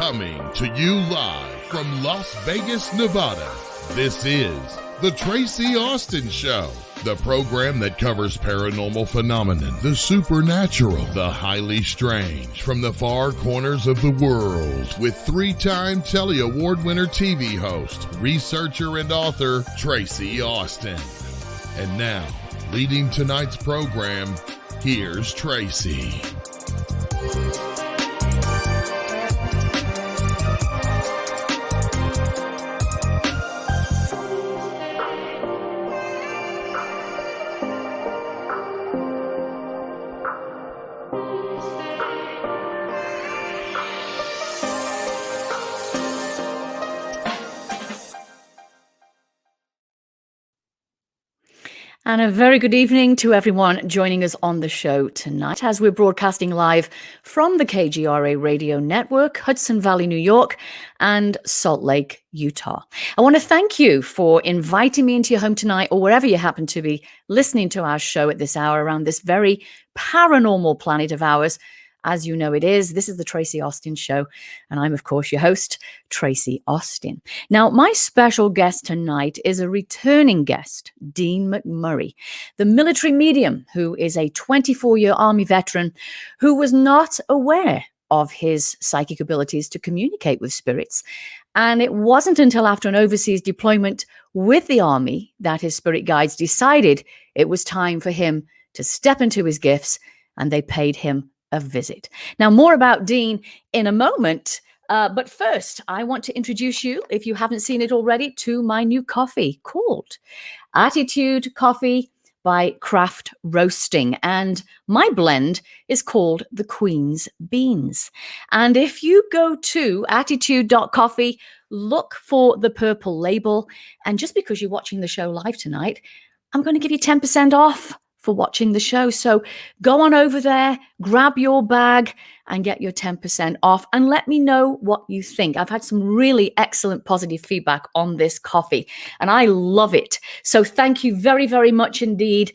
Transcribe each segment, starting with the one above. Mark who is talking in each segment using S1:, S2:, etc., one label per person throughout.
S1: Coming to you live from Las Vegas, Nevada, this is The Tracie Austin Show, the program that covers paranormal phenomenon, the supernatural, the highly strange, from the far corners of the world, with three-time Telly Award winner TV host, researcher, and author, Tracie Austin. And now, leading tonight's program, here's Tracie.
S2: And a very good evening to everyone joining us on the show tonight as we're broadcasting live from the KGRA Radio Network, Hudson Valley, New York, and Salt Lake, Utah. I want to thank you for inviting me into your home tonight, or wherever you happen to be listening to our show at this hour around this very paranormal planet of ours. As you know, this is the Tracie Austin Show, and I'm, of course, your host, Tracie Austin. Now, my special guest tonight is a returning guest, Dean McMurray, the military medium who is a 24-year Army veteran who was not aware of his psychic abilities to communicate with spirits. And it wasn't until after an overseas deployment with the Army that his spirit guides decided it was time for him to step into his gifts, and they paid him a visit. Now, more about Dean in a moment, but first, I want to introduce you, if you haven't seen it already, to my new coffee called Attitude Coffee by Craft Roasting. And my blend is called the Queen's Beans. And if you go to attitude.coffee, look for the purple label. And just because you're watching the show live tonight, I'm going to give you 10% off for watching the show. So go on over there, grab your bag and get your 10% off, and let me know what you think. I've had some really excellent positive feedback on this coffee and I love it. So thank you very, very much indeed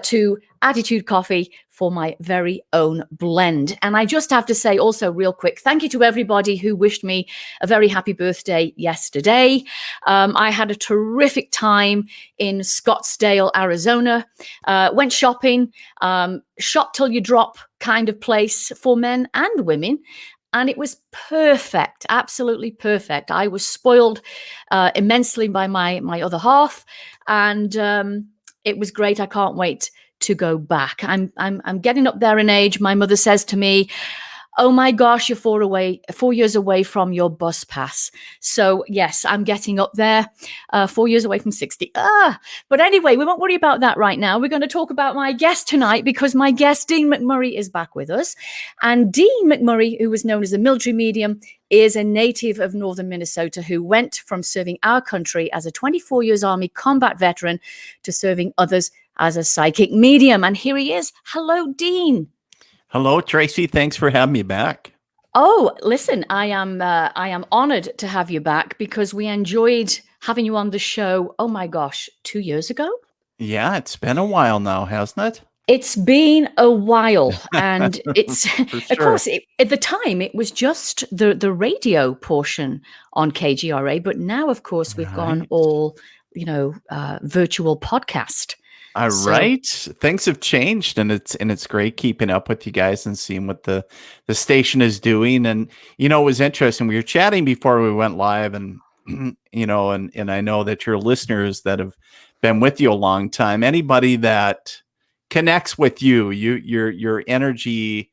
S2: to Attitude Coffee for my very own blend. And I just have to say also real quick, thank you to everybody who wished me a very happy birthday yesterday. I had a terrific time in Scottsdale, Arizona. Went shopping, shop till you drop kind of place for men and women. And it was perfect, absolutely perfect. I was spoiled immensely by my other half, and it was great. I can't wait to go back. I'm getting up there in age. My mother says to me, "Oh my gosh, you're 4 years away from your bus pass." So yes, I'm getting up there, 4 years away from 60. But anyway, we won't worry about that right now. We're going to talk about my guest tonight, because my guest, Dean McMurray, is back with us. And Dean McMurray, who was known as a military medium, is a native of northern Minnesota who went from serving our country as a 24 years Army combat veteran to serving others as a psychic medium. And here he is. Hello, Dean.
S3: Hello, Tracie. Thanks for having me back.
S2: Oh, listen, I am honored to have you back, because we enjoyed having you on the show. Oh my gosh, 2 years ago?
S3: Yeah, it's been a while now, hasn't it?
S2: It's been a while, and it's
S3: sure.
S2: Of course, at the time it was just the radio portion on KGRA, but now, of course, we've gone all virtual podcast.
S3: Right. Things have changed, and it's great keeping up with you guys and seeing what the station is doing. And it was interesting. We were chatting before we went live, and and I know that your listeners that have been with you a long time, anybody that connects with your energy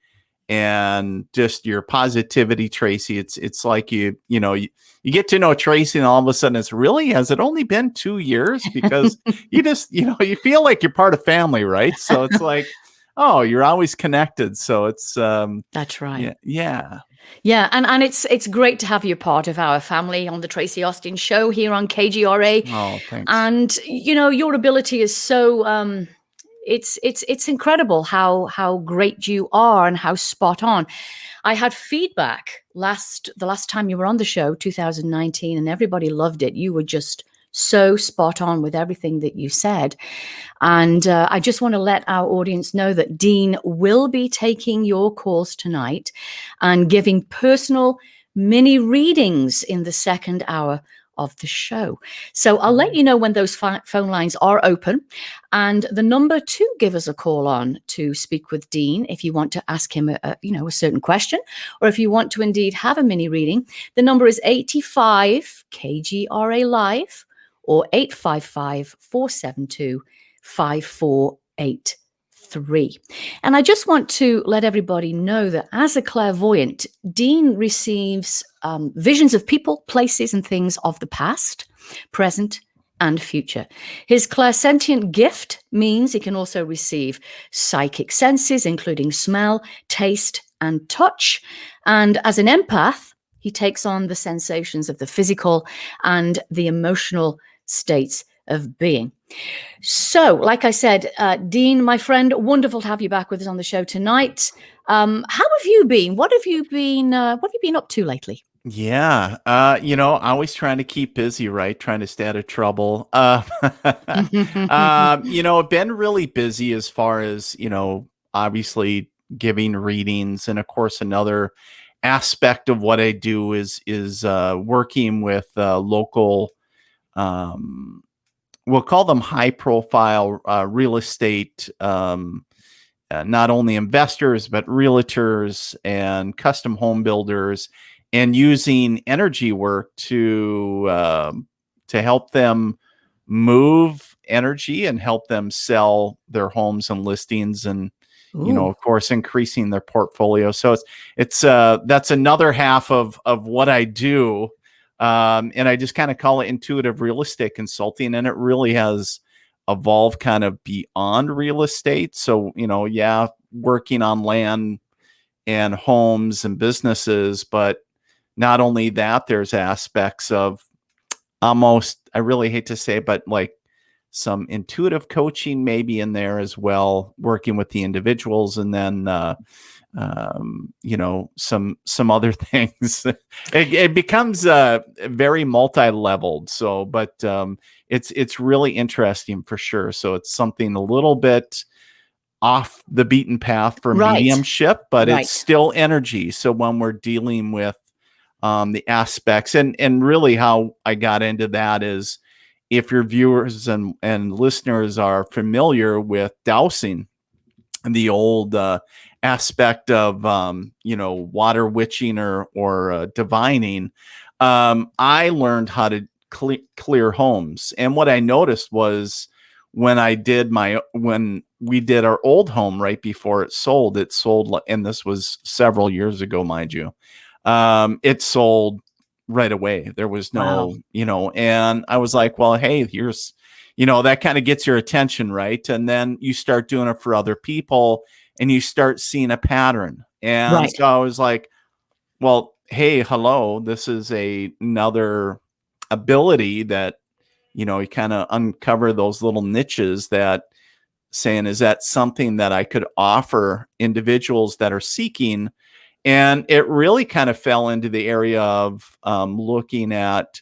S3: and just your positivity, Tracie, it's like you get to know Tracie, and all of a sudden has it only been 2 years? Because you just, you feel like you're part of family, right? So it's like, oh, you're always connected. So it's,
S2: that's right.
S3: Yeah.
S2: Yeah. And it's great to have you part of our family on the Tracie Austin Show here on KGRA.
S3: Oh, thanks.
S2: And, your ability is so, it's incredible how great you are and how spot on. I had feedback the last time you were on the show, 2019, and everybody loved it. You were just so spot on with everything that you said. And I just want to let our audience know that Dean will be taking your calls tonight and giving personal mini readings in the second hour of the show. So I'll let you know when those phone lines are open, and the number to give us a call on to speak with Dean if you want to ask him a certain question, or if you want to indeed have a mini reading. The number is 85 KGRA live, or 855-472-5483. And I just want to let everybody know that as a clairvoyant, Dean receives visions of people, places, and things of the past, present, and future. His clairsentient gift means he can also receive psychic senses, including smell, taste, and touch. And as an empath, he takes on the sensations of the physical and the emotional states of being. So, like I said, Dean, my friend, wonderful to have you back with us on the show tonight. How have you been? What have you been up to lately?
S3: Yeah, always trying to keep busy, right? Trying to stay out of trouble. Been really busy as far as, obviously giving readings. And of course, another aspect of what I do is working with local, we'll call them high profile real estate, not only investors, but realtors and custom home builders, and using energy work to help them move energy and help them sell their homes and listings, and of course, increasing their portfolio. So it's that's another half of what I do, and I just kind of call it intuitive real estate consulting, and it really has evolved kind of beyond real estate. So working on land and homes and businesses, but not only that, there's aspects of almost, I really hate to say, but like some intuitive coaching maybe in there as well, working with the individuals, and then some other things. It becomes very multi-leveled. So, but it's really interesting for sure. So it's something a little bit off the beaten path for mediumship, but it's still energy. So when we're dealing with the aspects, and really how I got into that is, if your viewers and listeners are familiar with dowsing, the old aspect of water witching or divining, I learned how to clear homes. And what I noticed was, when we did our old home right before it sold, and this was several years ago, mind you, it sold right away. There was no, and I was like, well, hey, here's, that kind of gets your attention, right? And then you start doing it for other people, and you start seeing a pattern. And so I was like, well, hey, hello, this is another ability that, you kind of uncover those little niches, that saying, is that something that I could offer individuals that are seeking? And it really kind of fell into the area of looking at,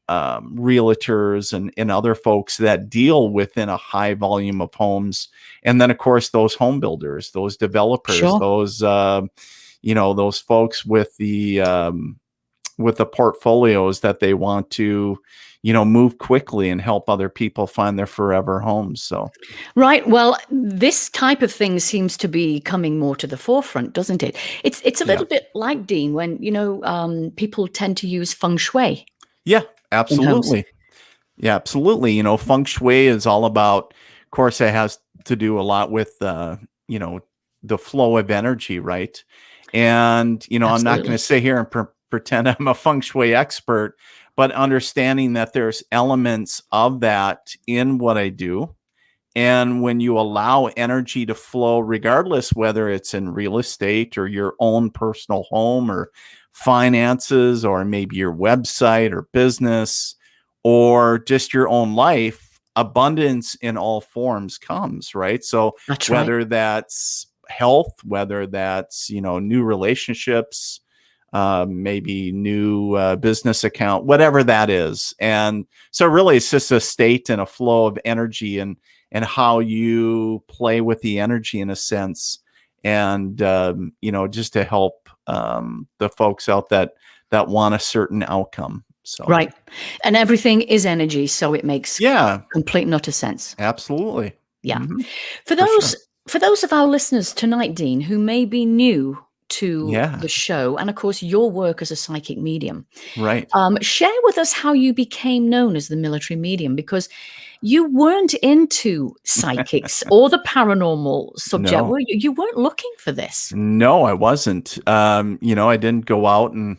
S3: realtors and other folks that deal within a high volume of homes. And then, of course, those home builders, those developers, those folks with the portfolios that they want to, move quickly and help other people find their forever homes. So,
S2: right. Well, this type of thing seems to be coming more to the forefront, doesn't it? It's a little bit like, Dean, when, people tend to use feng shui.
S3: Yeah, absolutely. Yeah, absolutely. Feng shui is all about, of course, it has to do a lot with, the flow of energy, right? And, I'm not going to sit here and pretend I'm a feng shui expert, but understanding that there's elements of that in what I do. And when you allow energy to flow, regardless whether it's in real estate or your own personal home or finances, or maybe your website or business, or just your own life, abundance in all forms comes, right? So whether that's health, whether that's, new relationships, maybe new business account, whatever that is. And so really it's just a state and a flow of energy, and how you play with the energy in a sense. And, just to help the folks out that want a certain outcome. So
S2: Right. And everything is energy, so it makes
S3: yeah,
S2: complete and utter sense.
S3: absolutely.
S2: Yeah.
S3: Mhm,
S2: For
S3: for
S2: those
S3: sure.
S2: for those of our listeners tonight, Dean, who may be new to
S3: Yeah,
S2: the show, and of course your work as a psychic medium,
S3: right.
S2: share with us how you became known as the military medium, because you weren't into psychics or the paranormal subject,
S3: No.
S2: were you? You weren't looking for this.
S3: No, I wasn't. I didn't go out and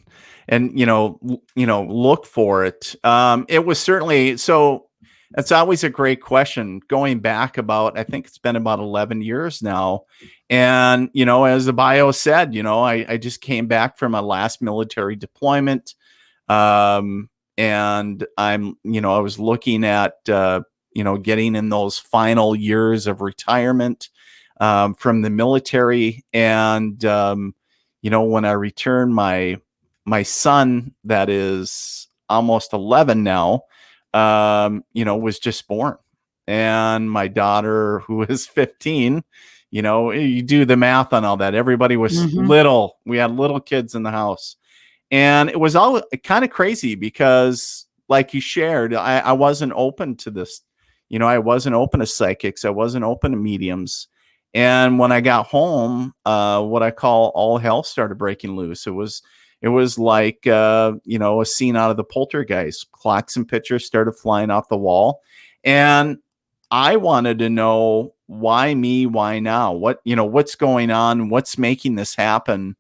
S3: look for it. It was certainly so. It's always a great question. Going back about, I think it's been about 11 years now, and as the bio said, I just came back from my last military deployment, and I was looking at getting in those final years of retirement from the military. And, when I returned, my son, that is almost 11 now, was just born. And my daughter, who is 15, you do the math on all that. Everybody was
S2: Mhm.
S3: little. We had little kids in the house. And it was all kind of crazy because, like you shared, I wasn't open to this. I wasn't open to psychics. I wasn't open to mediums. And when I got home, what I call all hell started breaking loose. It was like a scene out of the Poltergeist. Clocks and pictures started flying off the wall, and I wanted to know, why me, why now? What's going on? What's making this happen?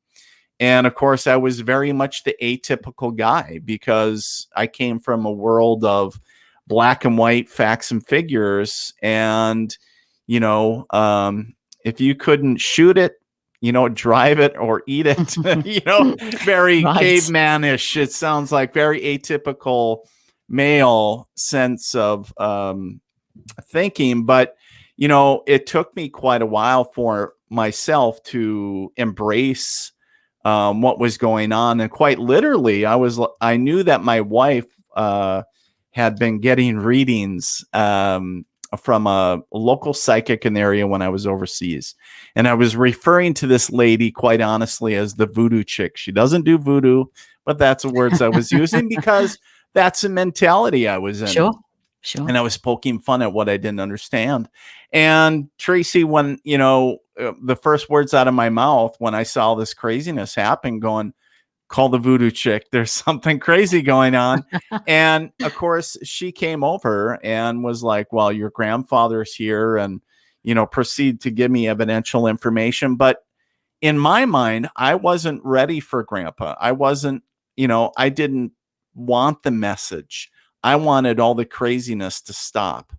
S3: And of course, I was very much the atypical guy because I came from a world of black and white facts and figures. And, if you couldn't shoot it, drive it or eat it, very
S2: Right.
S3: cavemanish. It sounds like very atypical male sense of thinking. But, it took me quite a while for myself to embrace what was going on. And quite literally, I knew that my wife had been getting readings from a local psychic in the area when I was overseas. And I was referring to this lady, quite honestly, as the voodoo chick. She doesn't do voodoo, but that's the words I was using because that's the mentality I was in.
S2: Sure. Sure.
S3: And I was poking fun at what I didn't understand. And Tracie, when, the first words out of my mouth when I saw this craziness happen, going, call the voodoo chick. There's something crazy going on. And of course, she came over and was like, well, your grandfather's here, and, proceed to give me evidential information. But in my mind, I wasn't ready for grandpa. I wasn't, I didn't want the message. I wanted all the craziness to stop.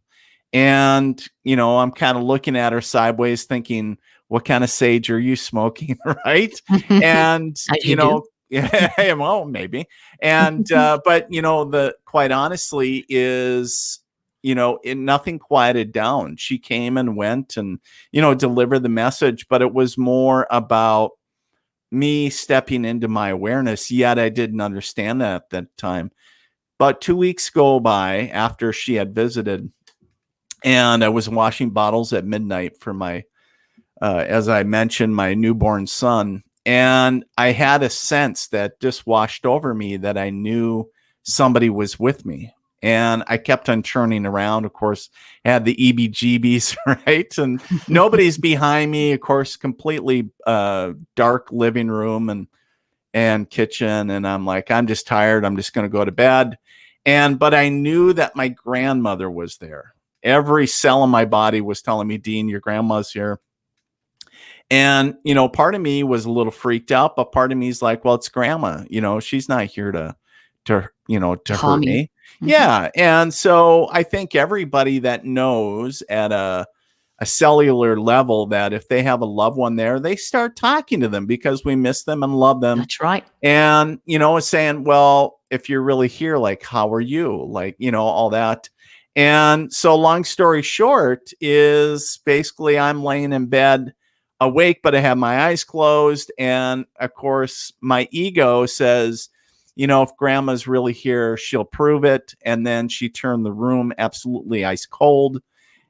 S3: And, I'm kind of looking at her sideways thinking, what kind of sage are you smoking? Right. And,
S2: As you do.
S3: yeah, well, maybe. And, but, the quite honestly is, nothing quieted down. She came and went and, delivered the message, but it was more about me stepping into my awareness. Yet I didn't understand that at that time. But 2 weeks go by after she had visited, and I was washing bottles at midnight for my, as I mentioned, my newborn son. And I had a sense that just washed over me that I knew somebody was with me. And I kept on turning around. Of course, I had the EBGBs, right? And nobody's behind me. Of course, completely dark living room and kitchen. And I'm like, I'm just tired. I'm just going to go to bed. But I knew that my grandmother was there. Every cell in my body was telling me, Dean, your grandma's here. And, part of me was a little freaked out, but part of me is like, well, it's grandma, she's not here to hurt me.
S2: Mhm.
S3: Yeah. And so I think everybody that knows at a cellular level that if they have a loved one there, they start talking to them because we miss them and love them.
S2: That's right.
S3: And, saying, well, if you're really here, like, how are you? Like, all that. And so long story short is basically I'm laying in bed awake, but I have my eyes closed. And of course, my ego says, if grandma's really here, she'll prove it. And then she turned the room absolutely ice cold.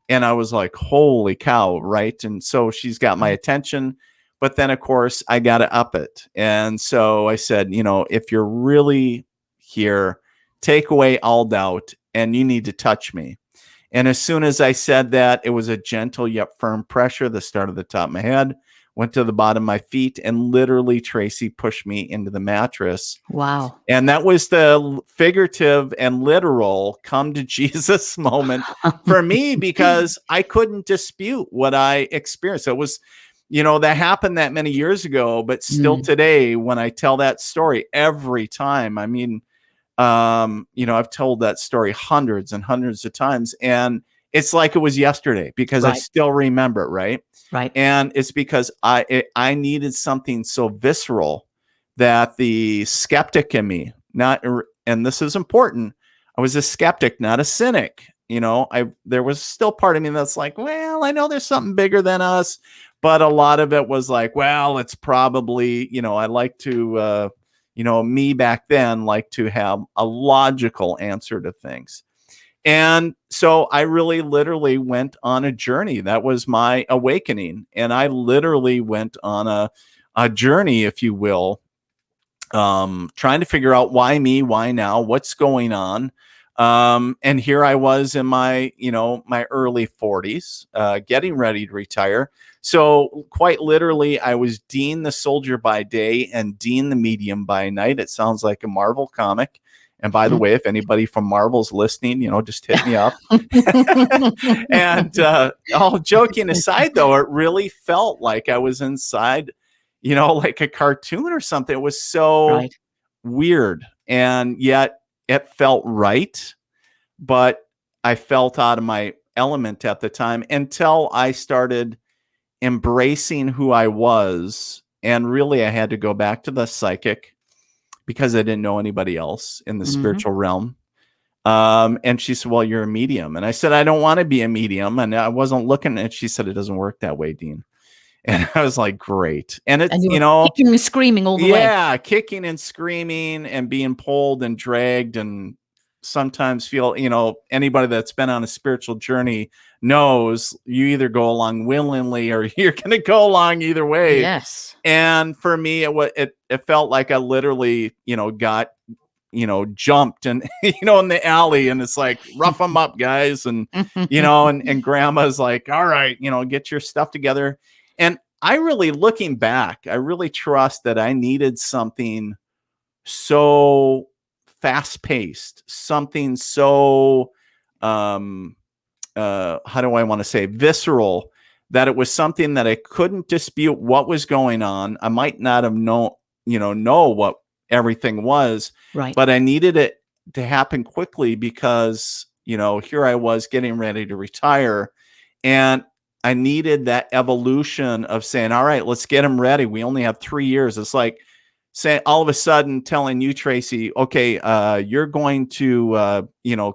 S3: And I was like, holy cow, right? And so she's got my attention. But then, of course, I got to up it. And so I said, if you're really here, take away all doubt and you need to touch me. And as soon as I said that, it was a gentle yet firm pressure that started at the top of my head, went to the bottom of my feet, and literally Tracie pushed me into the mattress.
S2: Wow.
S3: And that was the figurative and literal come to Jesus moment for me, because I couldn't dispute what I experienced. It was, that happened that many years ago, but still today, when I tell that story every time, I mean, I've told that story hundreds and hundreds of times, and it's like it was yesterday because I still remember it. Right. And it's because I needed something so visceral that the skeptic in me, and this is important, I was a skeptic, not a cynic. There was still part of me that's like, well, I know there's something bigger than us, but a lot of it was like, well, it's probably, I like to, me back then like to have a logical answer to things. And so I really literally went on a journey. That was my awakening. And I literally went on a journey, if you will, trying to figure out why me, why now, what's going on. And here I was in my, my early 40s, getting ready to retire. So quite literally, I was Dean the Soldier by day and Dean the Medium by night. It sounds like a Marvel comic. And by the way, if anybody from Marvel's listening, just hit me up. And all joking aside, though, it really felt like I was inside, like a cartoon or something. It was so weird. And yet it felt right. But I felt out of my element at the time until I started embracing who I was. And really, I had to go back to the psychic because I didn't know anybody else in the spiritual realm. And she said, well, you're a medium. And I said, I don't want to be a medium. And I wasn't looking. And she said, it doesn't work that way, Dean. And I was like, great. And it's,
S2: kicking and screaming all the way.
S3: Yeah, kicking and screaming and being pulled and dragged, and sometimes feel, anybody that's been on a spiritual journey knows you either go along willingly or you're going to go along either way.
S2: Yes.
S3: And for me, it felt like I literally, got, jumped and, in the alley, and it's like, rough them up, guys. And, and grandma's like, all right, get your stuff together. And I really, looking back, I really trust that I needed something so fast-paced, something so, how do I want to say, visceral, that it was something that I couldn't dispute what was going on. I might not have know what everything was, but I needed it to happen quickly because, here I was getting ready to retire, and I needed that evolution of saying, all right, let's get them ready. We only have 3 years. It's like saying all of a sudden telling you, Tracie, okay, you're going to,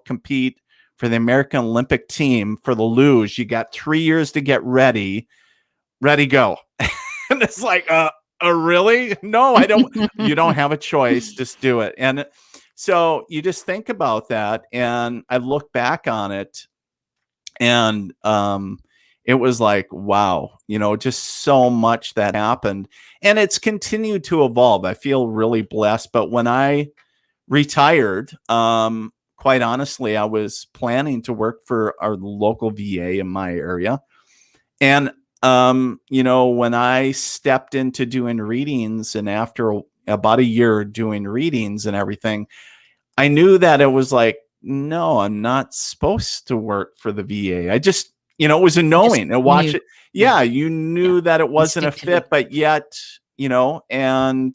S3: compete for the American Olympic team for the luge. You got 3 years to get ready, go. And it's like, really? No, I don't. You don't have a choice. Just do it. And so you just think about that. And I look back on it, and, it was like, wow, just so much that happened, and it's continued to evolve. I feel really blessed. But when I retired, quite honestly, I was planning to work for our local VA in my area. And, when I stepped into doing readings, and after about a year doing readings and everything, I knew that it was like, no, I'm not supposed to work for the VA. I just, it was a knowing and watch it. Yeah. You knew that it wasn't a fit, but yet, and,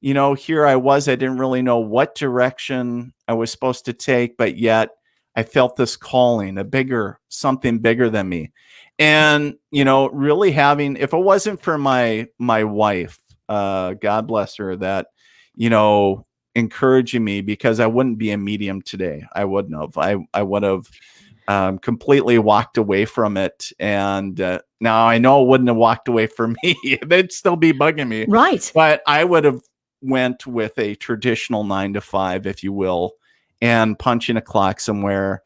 S3: here I was, I didn't really know what direction I was supposed to take, but yet I felt this calling, something bigger than me. And, really having, if it wasn't for my wife, God bless her, that, encouraging me, because I wouldn't be a medium today. I wouldn't have. I would have completely walked away from it. And now I know it wouldn't have walked away from me. They'd still be bugging me.
S2: Right.
S3: But I would have went with a traditional 9 to 5, if you will, and punching a clock somewhere.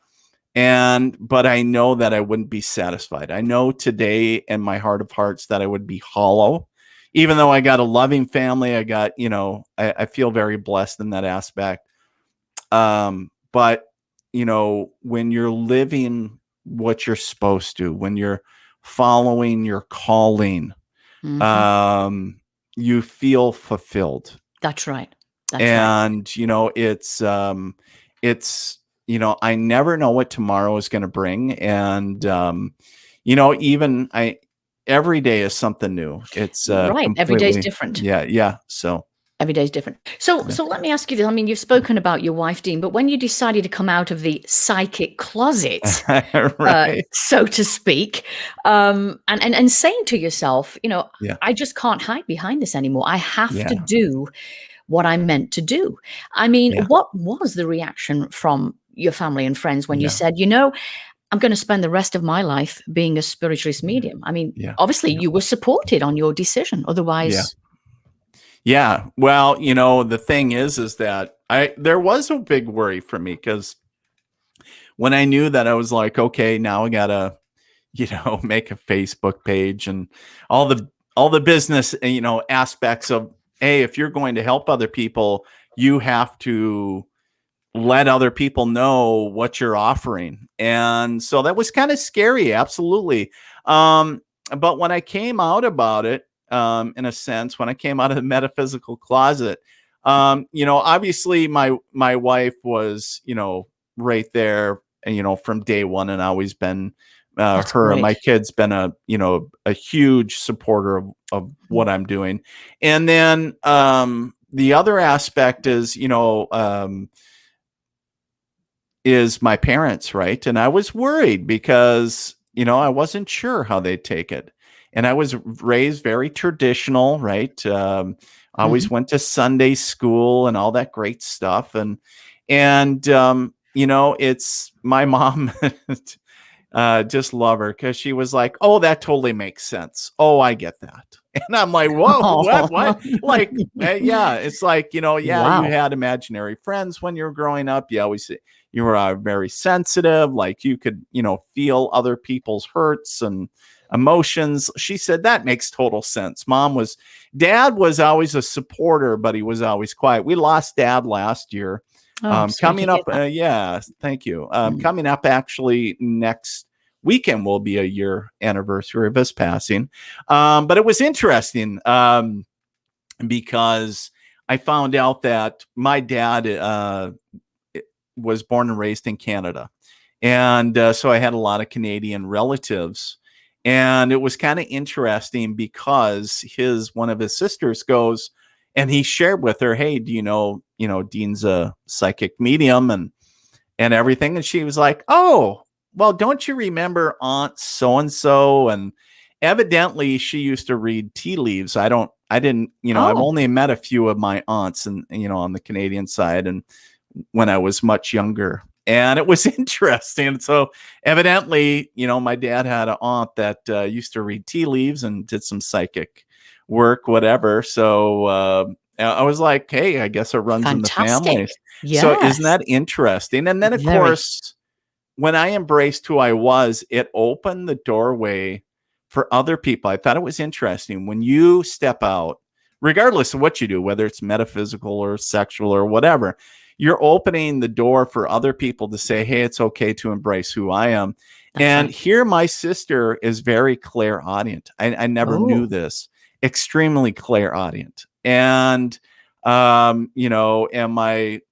S3: But I know that I wouldn't be satisfied. I know today in my heart of hearts that I would be hollow, even though I got a loving family, I got, I feel very blessed in that aspect. But when you're living what you're supposed to, when you're following your calling, you feel fulfilled.
S2: That's right. That's right.
S3: And, it's, I never know what tomorrow is going to bring. And, even every day is something new. It's
S2: Right. Every day's
S3: completely
S2: different.
S3: Yeah. So
S2: Every day's different. So let me ask you this. I mean, you've spoken about your wife, Dean, but when you decided to come out of the psychic closet,
S3: right.
S2: so to speak, and saying to yourself,
S3: Yeah.
S2: I just can't hide behind this anymore. I have to
S3: Yeah.
S2: do what I'm meant to do. I mean,
S3: Yeah.
S2: what was the reaction from your family and friends when you
S3: Yeah.
S2: said, I'm going to spend the rest of my life being a spiritualist medium? I mean,
S3: Yeah.
S2: obviously you were supported on your decision. Otherwise,
S3: Yeah. Well, the thing is that there was a big worry for me, because when I knew that, I was like, okay, now I gotta, make a Facebook page and all the business, aspects of, hey, if you're going to help other people, you have to let other people know what you're offering. And so that was kind of scary. Absolutely. But when I came out about it, in a sense, when I came out of the metaphysical closet, obviously my wife was, right there, from day one, and always been,
S2: that's
S3: her and
S2: great.
S3: my kids been a huge supporter of what I'm doing. And then, the other aspect is my parents, right? And I was worried because, I wasn't sure how they'd take it. And I was raised very traditional, right? I always went to Sunday school and all that great stuff. And it's my mom. Just love her, because she was like, "Oh, that totally makes sense. Oh, I get that." And I'm like, "Whoa, what?" Like, yeah, it's like, yeah, you
S2: Wow.
S3: had imaginary friends when you were growing up. You were very sensitive, like you could, feel other people's hurts and emotions. She said that makes total sense. Dad was always a supporter, but he was always quiet. We lost Dad last year.
S2: Oh, sorry to
S3: Coming
S2: hear
S3: up,
S2: that.
S3: yeah, thank you. Coming up actually next weekend will be a year anniversary of his passing. But it was interesting, because I found out that my dad was born and raised in Canada. And so I had a lot of Canadian relatives. And it was kind of interesting because one of his sisters goes, and he shared with her, "Hey, do Dean's a psychic medium and everything?" And she was like, "Oh, well, don't you remember Aunt so and so?" And evidently she used to read tea leaves. I didn't, I've
S2: Oh,
S3: only met a few of my aunts, and on the Canadian side, and when I was much younger. And it was interesting. So evidently, my dad had an aunt that used to read tea leaves and did some psychic work, whatever. So I was like, hey, I guess it runs in the
S2: fantastic.
S3: family. So isn't
S2: Yes.
S3: that interesting? And then, of
S2: Very.
S3: course, when I embraced who I was, it opened the doorway for other people. I thought it was interesting when you step out, regardless of what you do, whether it's metaphysical or sexual or whatever, you're opening the door for other people to say, hey, it's okay to embrace who I am.
S2: That's
S3: And
S2: right.
S3: here, my sister is very clairaudient. I never knew
S2: Oh,
S3: this. Extremely clairaudient. And, I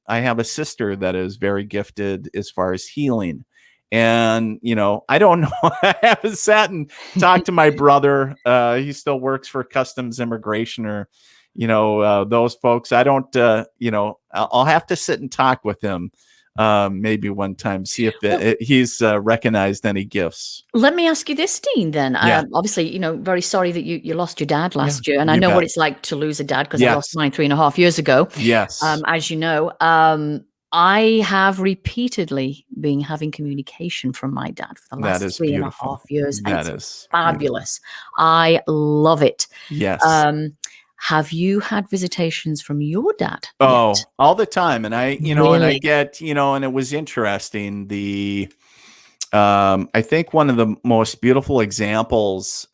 S3: have a sister that is very gifted as far as healing. And, I don't know. I haven't sat and talked to my brother. He still works for customs immigration, or, those folks. I don't, I'll have to sit and talk with him maybe one time, see if
S2: well,
S3: he's recognized any gifts.
S2: let me ask you this, Dean, then.
S3: Yeah.
S2: Obviously, very sorry that you lost your dad
S3: Yeah.
S2: last year. And I
S3: You
S2: know what
S3: bet.
S2: it's like to lose a dad because I lost
S3: Yes.
S2: mine 3.5 years ago.
S3: Yes.
S2: As you know, I have repeatedly been having communication from my dad for the
S3: That
S2: last
S3: is
S2: 3.5
S3: beautiful.
S2: years.
S3: That
S2: It's
S3: is beautiful.
S2: fabulous. I love it.
S3: Yes.
S2: Um, have you had visitations from your dad yet?
S3: Oh, all the time. And I
S2: Really?
S3: get, and it was interesting. I think one of the most beautiful examples,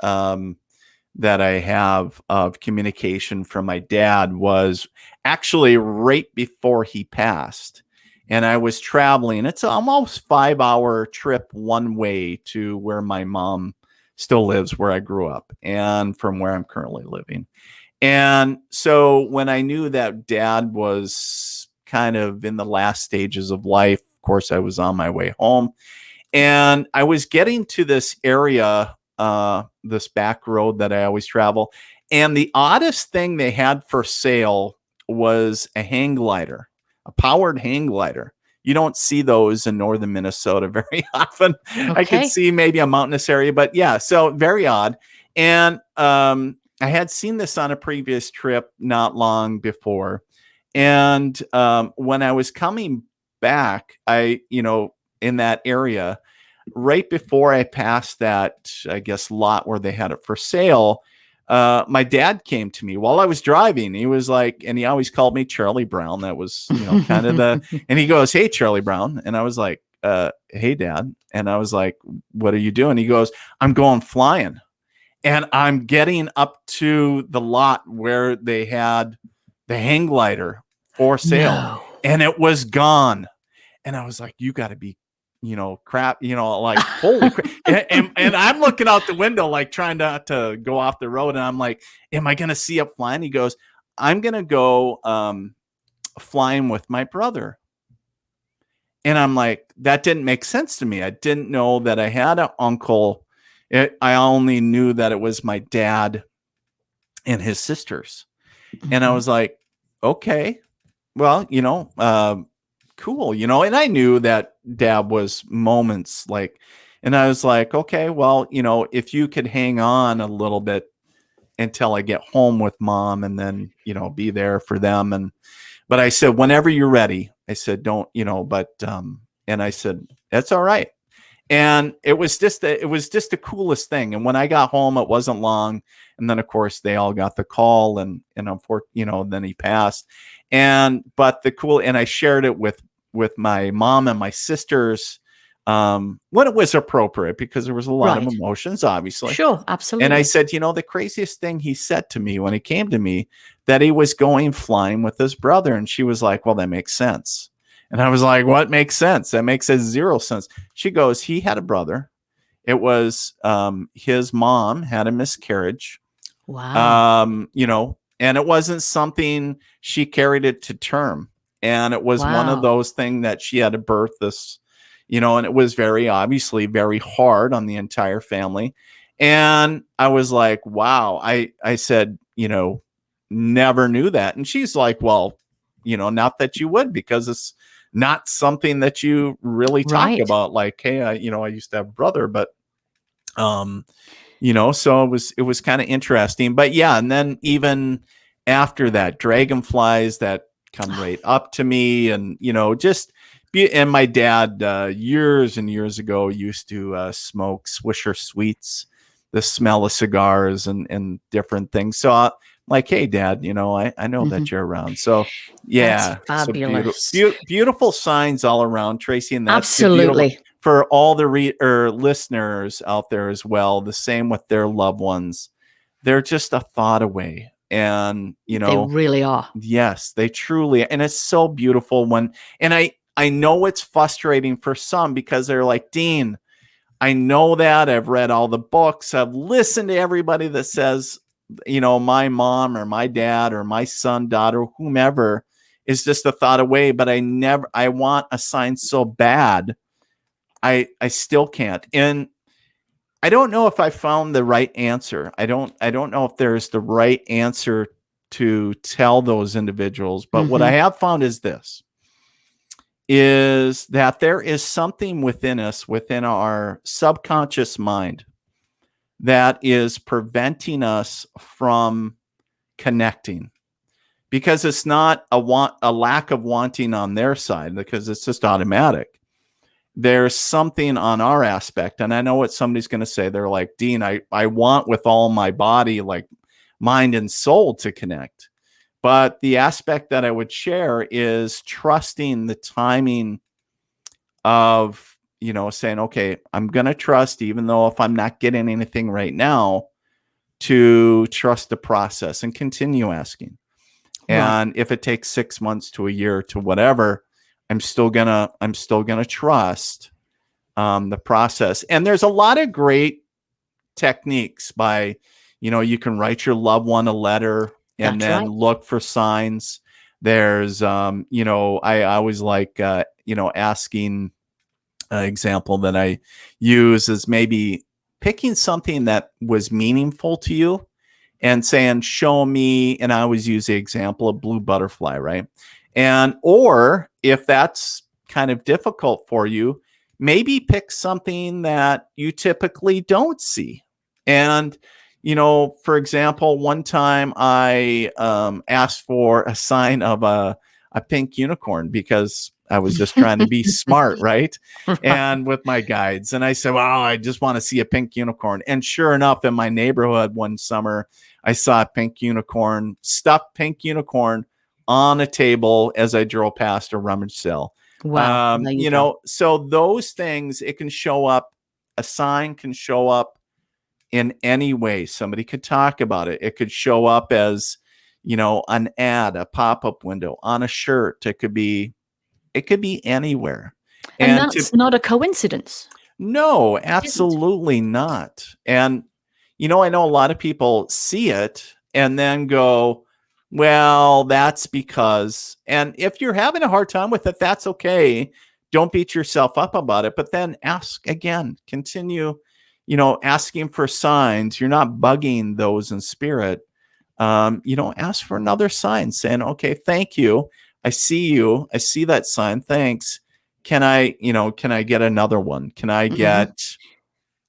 S3: that I have of communication from my dad was actually right before he passed. And I was traveling. It's an almost 5-hour trip one way to where my mom still lives, where I grew up, and from where I'm currently living. And so when I knew that dad was kind of in the last stages of life, of course, I was on my way home. And I was getting to this area, this back road that I always travel. And the oddest thing they had for sale was a hang glider, a powered hang glider. You don't see those in northern Minnesota very often. I could
S2: Okay.
S3: see maybe a mountainous area, but yeah, so very odd. And I had seen this on a previous trip not long before. And when I was coming back, in that area, right before I passed that, I guess, lot where they had it for sale, my dad came to me while I was driving. He was like, and he always called me Charlie Brown. That was, kind of and he goes, "Hey, Charlie Brown." And I was like, "Hey, Dad." And I was like, "What are you doing?" He goes, "I'm going flying." And I'm getting up to the lot where they had the hang glider for sale,
S2: No.
S3: and it was gone. And I was like, "You got to be, crap, like holy crap." And I'm looking out the window, like trying not to go off the road. And I'm like, "Am I going to see it flying?" He goes, "I'm going to go flying with my brother." And I'm like, that didn't make sense to me. I didn't know that I had an uncle. I only knew that it was my dad and his sisters. And I was like, okay, well, cool, and I knew that dad was moments like, and I was like, okay, well, if you could hang on a little bit until I get home with mom and then, be there for them. But I said, whenever you're ready, I said, don't, and I said, that's all right. And it was just the coolest thing. And when I got home, it wasn't long. And then of course they all got the call and then he passed. And I shared it with my mom and my sisters when it was appropriate, because there was a lot of
S2: Right.
S3: emotions, obviously.
S2: Sure, absolutely.
S3: And I said, the craziest thing he said to me when he came to me, that he was going flying with his brother. And she was like, well, that makes sense. And I was like, what makes sense? That makes zero sense. She goes, he had a brother. It was his mom had a miscarriage.
S2: Wow.
S3: And it wasn't something, she carried it to term. And it was one of
S2: Wow.
S3: those things that she had to birth this, and it was very obviously very hard on the entire family. And I was like, wow. I said, never knew that. And she's like, well, not that you would, because it's not something that you really talk
S2: Right.
S3: about. Like, hey, I used to have a brother, but, so it was kind of interesting. But yeah, and then even after that, dragonflies that come right up to me, and and my dad years and years ago used to smoke Swisher Sweets, the smell of cigars and different things. So like, hey, Dad, I know that you're around. So yeah,
S2: That's
S3: so
S2: fabulous.
S3: beautiful signs all around, Tracie, and that's the beautiful
S2: Absolutely.
S3: for all the listeners out there as well. The same with their loved ones; they're just a thought away, and
S2: They really are.
S3: yes, they truly, and it's so beautiful and I know it's frustrating for some, because they're like, Dean, I know that I've read all the books, I've listened to everybody that says, my mom or my dad or my son, daughter, whomever is just a thought away, but I want a sign so bad. I still can't. And I don't know if I found the right answer. I don't know if there's the right answer to tell those individuals, but what I have found is this, is that there is something within us, within our subconscious mind, that is preventing us from connecting, because it's not a lack of wanting on their side, because it's just automatic. There's something on our aspect. And I know what somebody's going to say. They're like, Dean, I want with all my body, like mind and soul, to connect. But the aspect that I would share is trusting the timing of, saying, okay, I'm going to trust, even though if I'm not getting anything right now, to trust the process and continue asking.
S2: Right.
S3: And if it takes 6 months to a year to whatever, I'm still gonna trust the process. And there's a lot of great techniques by, you can write your loved one a letter and
S2: That's
S3: then
S2: right.
S3: look for signs. There's, I always like, asking. Example that I use is maybe picking something that was meaningful to you and saying, show me. And I always use the example of blue butterfly, right? And, or if that's kind of difficult for you, maybe pick something that you typically don't see. And, for example, one time I asked for a sign of a pink unicorn because I was just trying to be smart, right? And with my guides. And I said, well, I just want to see a pink unicorn. And sure enough, in my neighborhood one summer, I saw a pink unicorn, stuffed pink unicorn on a table as I drove past a rummage sale.
S2: Wow. There you go.
S3: So those things, it can show up, a sign can show up in any way. Somebody could talk about it. It could show up as, an ad, a pop-up window on a shirt. It could be anywhere.
S2: And that's not a coincidence.
S3: No, absolutely not. And, I know a lot of people see it and then go, well, that's because, and if you're having a hard time with it, that's okay. Don't beat yourself up about it, but then ask again, continue, asking for signs. You're not bugging those in spirit. Ask for another sign saying, okay, thank you. I see you. I see that sign. Thanks. Can I get another one? Can I get,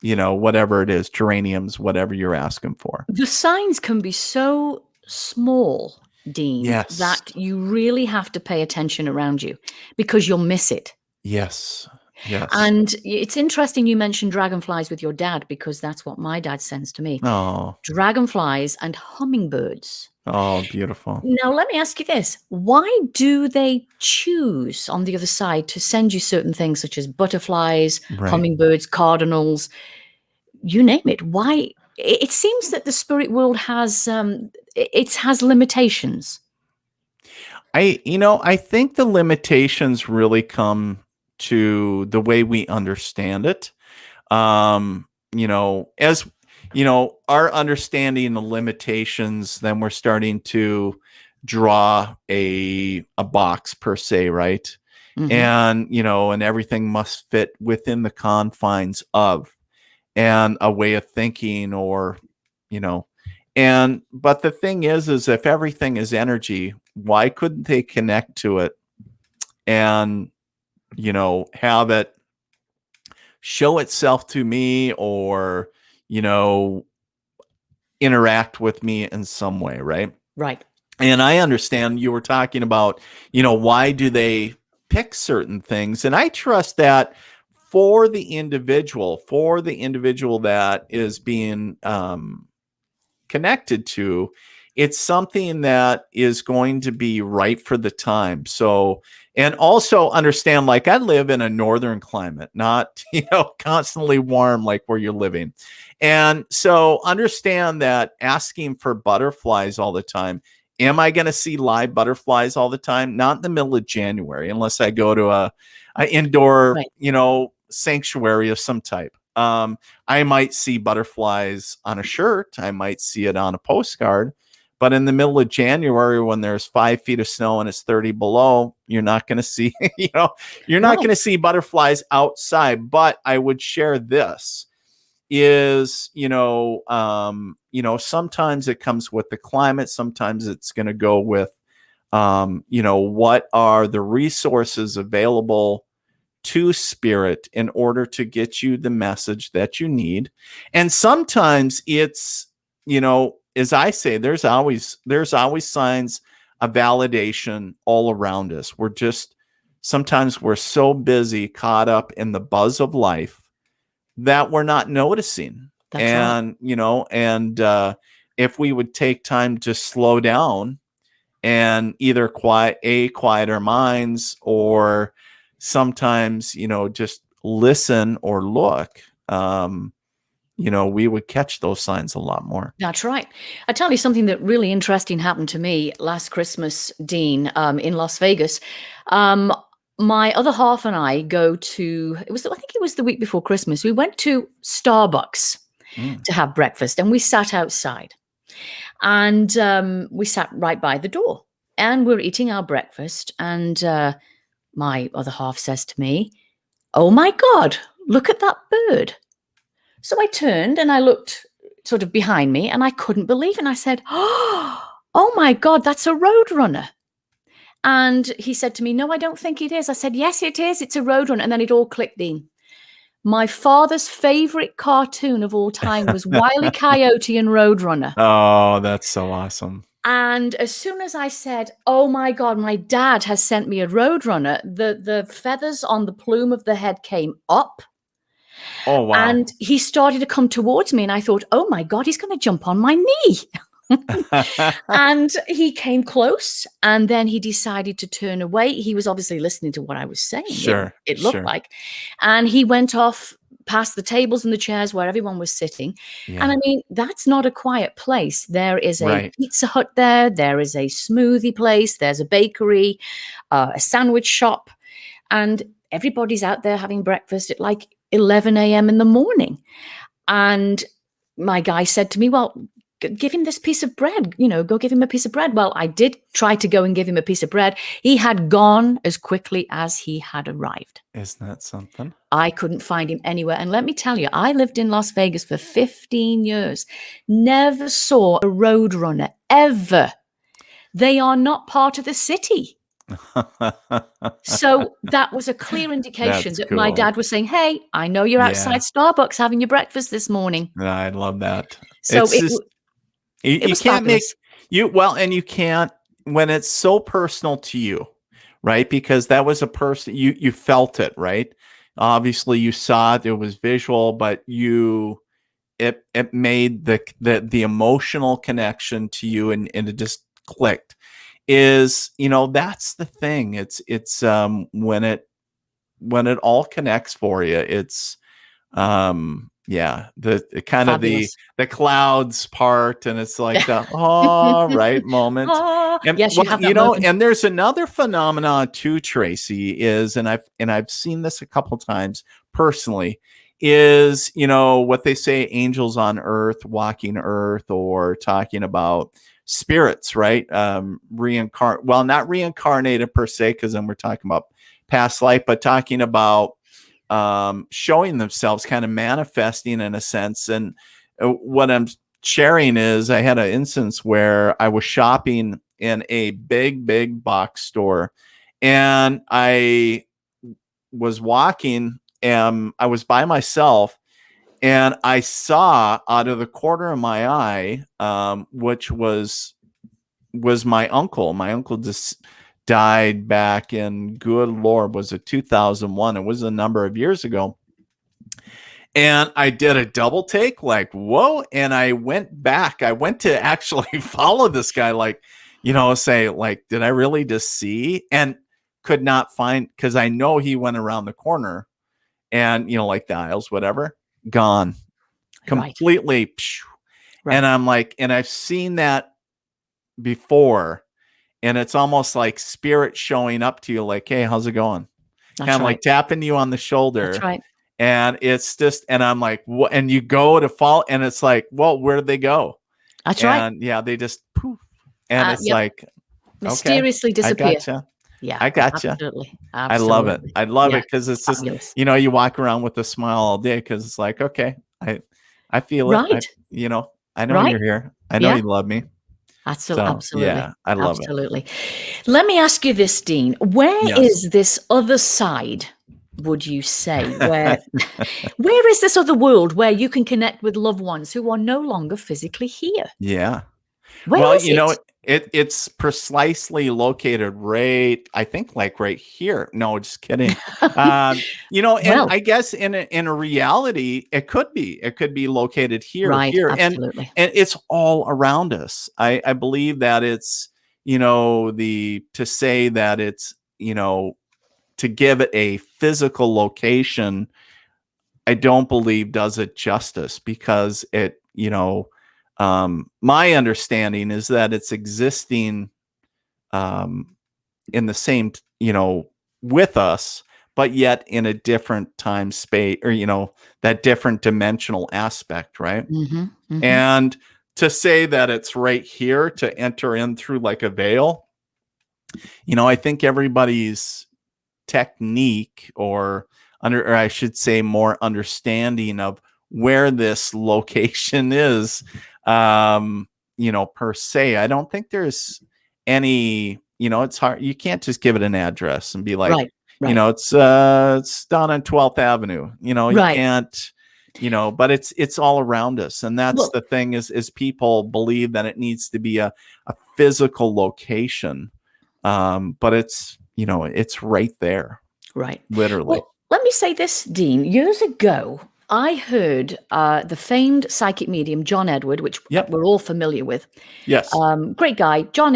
S3: whatever it is, geraniums, whatever you're asking for?
S2: The signs can be so small, Dean,
S3: Yes.
S2: that you really have to pay attention around you because you'll miss it.
S3: Yes. Yes.
S2: And it's interesting you mentioned dragonflies with your dad because that's what my dad sends to me.
S3: Oh.
S2: Dragonflies and hummingbirds.
S3: Oh, beautiful.
S2: Now, let me ask you this. Why do they choose on the other side to send you certain things such as butterflies,
S3: Right.
S2: hummingbirds, cardinals, you name it? Why? It seems that the spirit world has limitations.
S3: I think the limitations really come to the way we understand it. As our understanding the limitations, then we're starting to draw a box per se, right?
S2: Mhm.
S3: And and everything must fit within the confines of and a way of thinking, or but the thing is if everything is energy, why couldn't they connect to it and have it show itself to me, or interact with me in some way, right?
S2: Right.
S3: And I understand you were talking about, why do they pick certain things? And I trust that for the individual that is being connected to, it's something that is going to be right for the time. So, and also understand, like, I live in a northern climate, not, constantly warm like where you're living. And so understand that asking for butterflies all the time, am I going to see live butterflies all the time? Not in the middle of January, unless I go to a indoor,
S2: Right.
S3: Sanctuary of some type. I might see butterflies on a shirt. I might see it on a postcard. But in the middle of January, when there's 5 feet of snow and it's 30 below, you're not going to see, you're not going to see butterflies outside. But I would share this is, sometimes it comes with the climate. Sometimes it's going to go with, what are the resources available to spirit in order to get you the message that you need. And sometimes it's, as I say, there's always signs of validation all around us. Sometimes we're so busy, caught up in the buzz of life, that we're not noticing.
S2: That's right.
S3: And if we would take time to slow down and either quiet our minds, or sometimes, just listen or look, we would catch those signs a lot more.
S2: That's right. I tell you something that really interesting happened to me last Christmas, Dean, in Las Vegas. My other half and I go to, I think it was the week before Christmas. We went to Starbucks to have breakfast, and we sat outside, and we sat right by the door, and we're eating our breakfast. And my other half says to me, "Oh my God, look at that bird." So I turned and I looked sort of behind me, and I couldn't believe it. And I said, "Oh my God, that's a roadrunner." And he said to me, "No, I don't think it is." I said, "Yes, it is. It's a roadrunner." And then it all clicked, Dean. My father's favorite cartoon of all time was Wile E. Coyote and Roadrunner.
S3: Oh, that's so awesome.
S2: And as soon as I said, "Oh my God, my dad has sent me a roadrunner," the feathers on the plume of the head came up.
S3: Oh, wow.
S2: And he started to come towards me, and I thought, "Oh my God, he's going to jump on my knee." And he came close, and then he decided to turn away. He was obviously listening to what I was saying.
S3: Sure.
S2: It looked like. And he went off past the tables and the chairs where everyone was sitting.
S3: Yeah.
S2: And I mean, that's not a quiet place. There is a
S3: Right.
S2: Pizza Hut there. There is a smoothie place. There's a bakery, a sandwich shop. And everybody's out there having breakfast at like 11 a.m. in the morning. And my guy said to me, "Well, give him this piece of bread, go give him a piece of bread." Well, I did try to go and give him a piece of bread. He had gone as quickly as he had arrived.
S3: Isn't that something?
S2: I couldn't find him anywhere. And let me tell you, I lived in Las Vegas for 15 years. Never saw a roadrunner, ever. They are not part of the city. So that was a clear indication that my dad was saying, "Hey, I know you're outside Starbucks having your breakfast this morning."
S3: I love that.
S2: So
S3: you
S2: was
S3: can't
S2: fabulous.
S3: and you can't when it's so personal to you, right? Because that was a person you felt it, right? Obviously you saw it was visual, but it made the emotional connection to you, and it just clicked. That's the thing. It's when it all connects for you, it's the kind of the clouds part, and it's like the right moment. And
S2: yes, you have that moment.
S3: And there's another phenomenon too, Tracie, is, and I've seen this a couple times personally, is what they say, angels on earth, walking earth, or talking about spirits, right? Not reincarnated per se, because then we're talking about past life, but talking about showing themselves, kind of manifesting in a sense. And what I'm sharing is, I had an instance where I was shopping in a big box store, and I was walking, and I was by myself, and I saw out of the corner of my eye, which was my uncle. My uncle just died back in, good Lord, was it 2001? It was a number of years ago. And I did a double take, like, whoa. And I went back. I went to actually follow this guy, like, say, like, did I really just see? And could not find, because I know he went around the corner, and, like the aisles, whatever, gone. Completely. Right. And I'm like, and I've seen that before. And it's almost like spirit showing up to you, like, "Hey, how's it going?" Kind of like tapping you on the shoulder.
S2: That's right.
S3: And it's just, and I'm like, what? And you go to fall, and it's like, well, where did they go?
S2: That's right.
S3: And yeah, they just poof. And it's like,
S2: mysteriously disappear.
S3: I gotcha.
S2: Yeah,
S3: I gotcha.
S2: Absolutely.
S3: I love it. I love it, because it's
S2: fabulous.
S3: Just, you walk around with a smile all day, because it's like, okay, I feel it.
S2: Right.
S3: I know you're here. I know you love me.
S2: Absolutely.
S3: Yeah, I love it.
S2: Absolutely. Let me ask you this, Dean. Where is this other side, would you say? Where is this other world where you can connect with loved ones who are no longer physically here?
S3: Yeah.
S2: Where is it?
S3: It's precisely located right, I think, like right here. No, just kidding. And I guess in a reality, it could be located here, here,
S2: absolutely.
S3: and it's all around us. I believe that it's, to say that it's, to give it a physical location, I don't believe does it justice, because it, my understanding is that it's existing um, in the same, with us, but yet in a different time space, or, that different dimensional aspect, right?
S2: Hmm. Hmm.
S3: And to say that it's right here to enter in through like a veil, I think everybody's technique, or I should say more understanding of where this location is, per se. I don't think there's any, it's hard. You can't just give it an address and be like,
S2: Right. Right.
S3: it's down on 12th Avenue. You
S2: Right.
S3: can't, but it's all around us. And that's
S2: Well,
S3: the thing, is people believe that it needs to be a physical location. But it's right there,
S2: right.
S3: literally.
S2: Well, let me say this, Dean. Years ago, I heard the famed psychic medium John Edward, which
S3: Yep.
S2: we're all familiar with.
S3: Yes.
S2: Great guy, John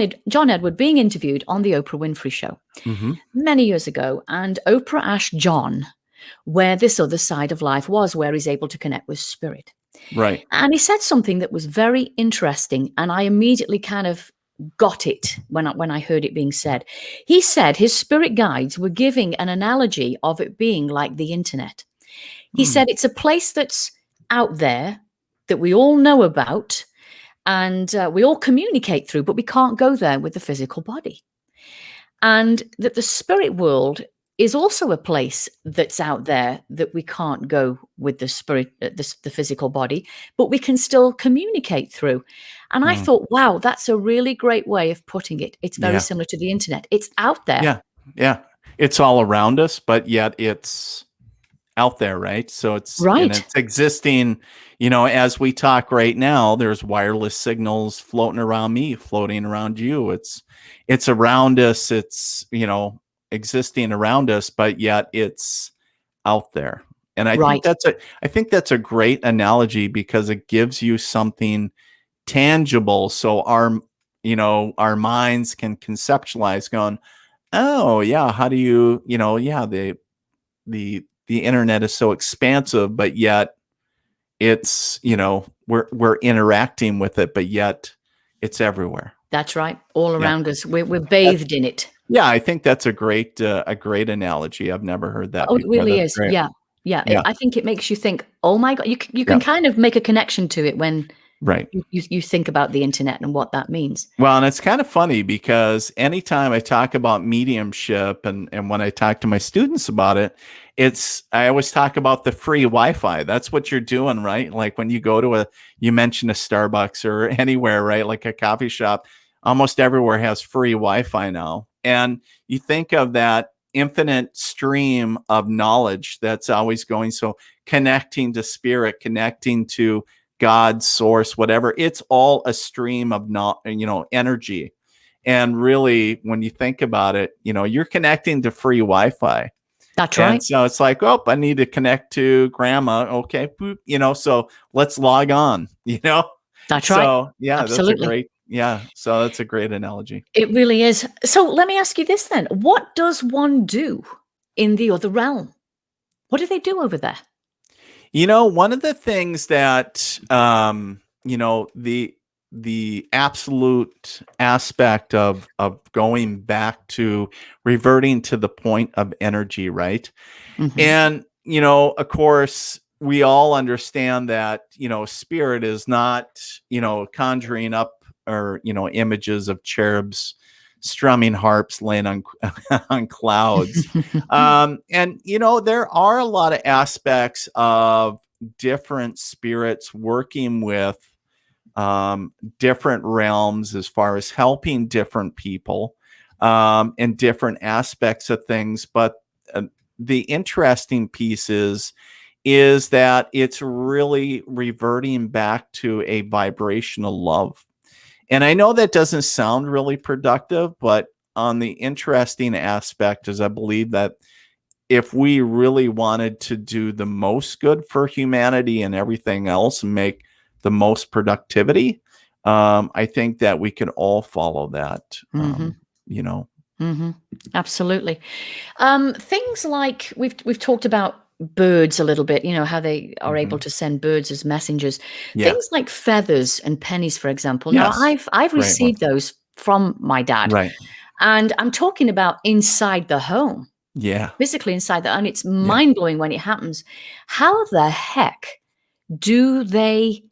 S2: Edward, being interviewed on the Oprah Winfrey Show
S3: Mhm.
S2: many years ago, and Oprah asked John where this other side of life was, where he's able to connect with spirit.
S3: Right.
S2: And he said something that was very interesting, and I immediately kind of got it when I heard it being said. He said his spirit guides were giving an analogy of it being like the internet. He
S3: Mm.
S2: said it's a place that's out there that we all know about, and we all communicate through, but we can't go there with the physical body. And that the spirit world is also a place that's out there that we can't go with the spirit, the physical body, but we can still communicate through. And I
S3: Mm.
S2: thought, wow, that's a really great way of putting it. It's very
S3: Yeah.
S2: similar to the internet. It's out there.
S3: Yeah. Yeah. It's all around us, but yet it's out there, right? So
S2: Right.
S3: it's existing, as we talk right now. There's wireless signals floating around me, floating around you. It's around us. It's, existing around us, but yet it's out there. And
S2: Right.
S3: I think that's a great analogy, because it gives you something tangible, so our minds can conceptualize, going, oh yeah, how do yeah, the internet is so expansive, but yet it's, we're interacting with it, but yet it's everywhere.
S2: That's right. All
S3: Yeah.
S2: around us. We're
S3: That's,
S2: bathed in it.
S3: yeah, I think that's a great analogy. I've never heard that
S2: Oh, it
S3: before.
S2: really
S3: That's
S2: is.
S3: great.
S2: Yeah. Yeah.
S3: Yeah.
S2: I think it makes you think, oh my God, you can
S3: Yeah.
S2: kind of make a connection to it when
S3: Right.
S2: you think about the internet and what that means.
S3: Well, and it's kind of funny, because anytime I talk about mediumship, and when I talk to my students about it, I always talk about the free Wi-Fi. That's what you're doing, right? Like when you go to you mentioned a Starbucks or anywhere, right? Like a coffee shop, almost everywhere has free Wi-Fi now. And you think of that infinite stream of knowledge that's always going. So connecting to spirit, connecting to God, source, whatever, it's all a stream of energy. And really, when you think about it, you're connecting to free Wi-Fi.
S2: That's
S3: And
S2: right.
S3: so it's like, oh, I need to connect to grandma. Okay, boop, so let's log on,
S2: That's right.
S3: So yeah,
S2: Absolutely.
S3: so that's a great analogy.
S2: It really is. So let me ask you this then. What does one do in the other realm? What do they do over there?
S3: One of the things that the absolute aspect of going back to reverting to the point of energy, right?
S2: Mhm.
S3: And of course, we all understand that spirit is not conjuring up, or images of cherubs strumming harps laying on on clouds. And there are a lot of aspects of different spirits working with different realms, as far as helping different people in different aspects of things. But the interesting piece is that it's really reverting back to a vibrational love. And I know that doesn't sound really productive, but on the interesting aspect is, I believe that if we really wanted to do the most good for humanity and everything else, and make the most productivity, I think that we can all follow that.
S2: Mhm.
S3: You know,
S2: Mhm. Absolutely. Things like we've talked about birds a little bit, how they are able
S3: Mhm.
S2: to send birds as messengers.
S3: Yeah.
S2: Things like feathers and pennies, for example. Now,
S3: Yes.
S2: I've
S3: Great one.
S2: received those from my dad,
S3: Right.
S2: and I'm talking about inside the home,
S3: Yeah.
S2: physically inside the, and it's
S3: Yeah.
S2: mind-blowing when it happens. How the heck do they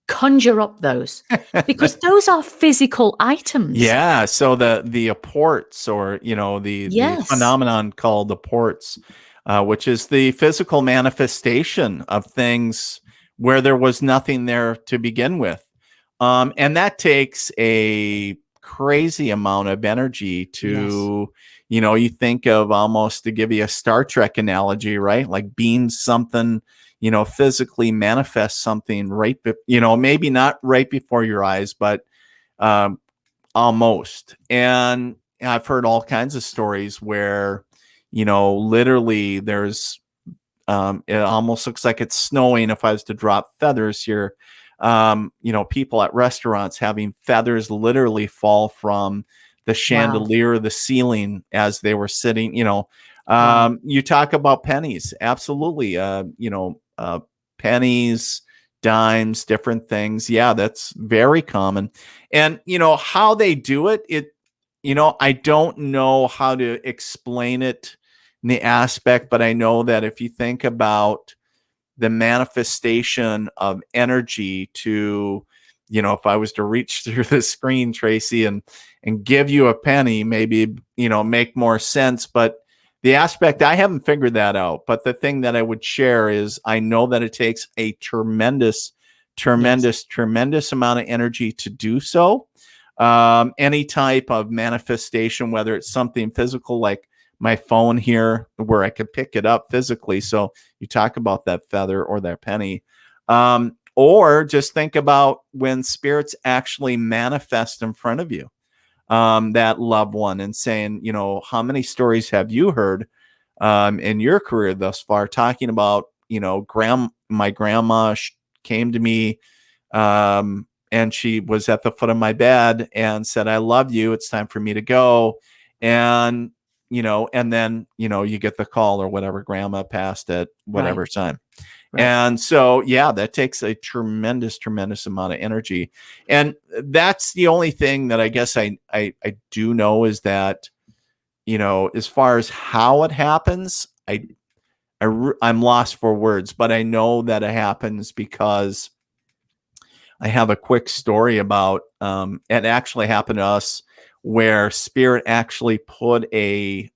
S2: conjure up those? Because those are physical items.
S3: Yeah, so the apports, or the
S2: Yes.
S3: phenomenon called apports, which is the physical manifestation of things where there was nothing there to begin with. And that takes a crazy amount of energy
S2: Yes.
S3: to, you think of, almost to give you a Star Trek analogy, right? Like beam something, physically manifest something right, maybe not right before your eyes, but um, almost. And I've heard all kinds of stories where, literally there's, it almost looks like it's snowing if I was to drop feathers here. People at restaurants having feathers literally fall from the
S2: Wow.
S3: chandelier, the ceiling as they were sitting,
S2: Wow.
S3: you talk about pennies. Absolutely. Pennies, dimes, different things. Yeah, that's very common. And, how they do it, I don't know how to explain it in the aspect, but I know that if you think about the manifestation of energy to, if I was to reach through the screen, Tracie, and give you a penny, maybe, make more sense. But the aspect, I haven't figured that out. But the thing that I would share is I know that it takes a tremendous,
S2: Yes.
S3: tremendous, tremendous amount of energy to do so. Any type of manifestation, whether it's something physical like my phone here, where I could pick it up physically. So you talk about that feather or that penny. Or just think about when spirits actually manifest in front of you, that loved one, and saying, how many stories have you heard in your career thus far talking about, my grandma came to me, and she was at the foot of my bed and said, "I love you. It's time for me to go." And, and then, you get the call or whatever, grandma passed at
S2: Right.
S3: whatever time.
S2: Right.
S3: And so, yeah, that takes a tremendous, tremendous amount of energy. And that's the only thing that I guess I do know is that, as far as how it happens, I'm lost for words, but I know that it happens because I have a quick story about, it actually happened to us, where spirit actually put a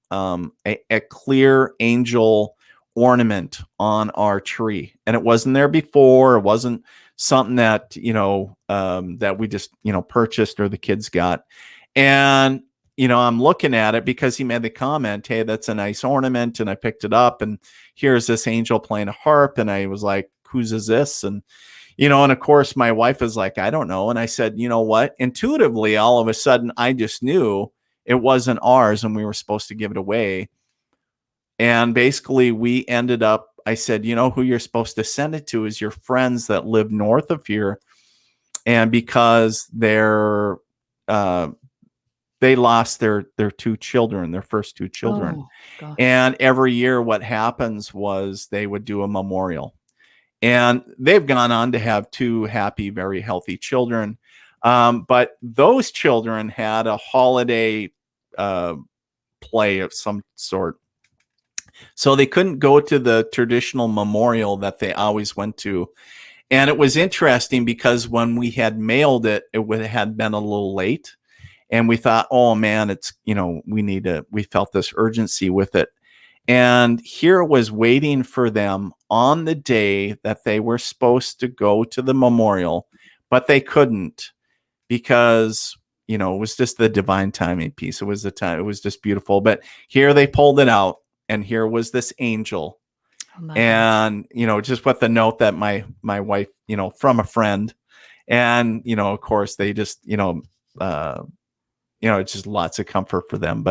S3: clear angel ornament on our tree, and it wasn't there before. It wasn't something that, that we just, purchased or the kids got. And, I'm looking at it because he made the comment, "Hey, that's a nice ornament." And I picked it up, and here's this angel playing a harp. And I was like, "Whose is this?" And of course, my wife is like, "I don't know." And I said, "You know what? Intuitively, all of a sudden, I just knew it wasn't ours and we were supposed to give it away." And basically, we ended up, I said, "Who you're supposed to send it to is your friends that live north of here." And because uh, they lost their two children, their first two children.
S2: Oh, gosh.
S3: And every year, what happens was they would do a memorial. And they've gone on to have two happy, very healthy children. But those children had a holiday uh, play of some sort. So they couldn't go to the traditional memorial that they always went to. And it was interesting because when we had mailed it, had been a little late. And we thought, oh man, it's, we felt this urgency with it. And here it was waiting for them on the day that they were supposed to go to the memorial, but they couldn't because, it was just the divine timing piece. It was the time. It was just beautiful. But here they pulled it out, and here was this angel.
S2: Oh, my gosh.
S3: And, just with the note that my wife, from a friend. And, of course, they just, it's just lots of comfort for them.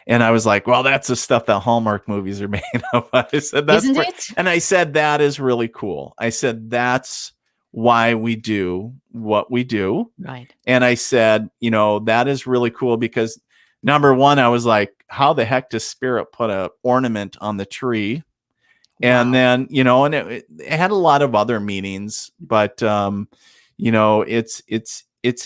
S3: And I was like, well, that's the stuff that Hallmark movies are made of. I said,
S2: Isn't it?
S3: and I said, that is really cool. I said, that's why we do what we do.
S2: Right.
S3: And I said, that is really cool because number one, I was like, how the heck does spirit put a ornament on the tree? And
S2: Wow.
S3: then, you know, and it had a lot of other meanings, but, you know, it's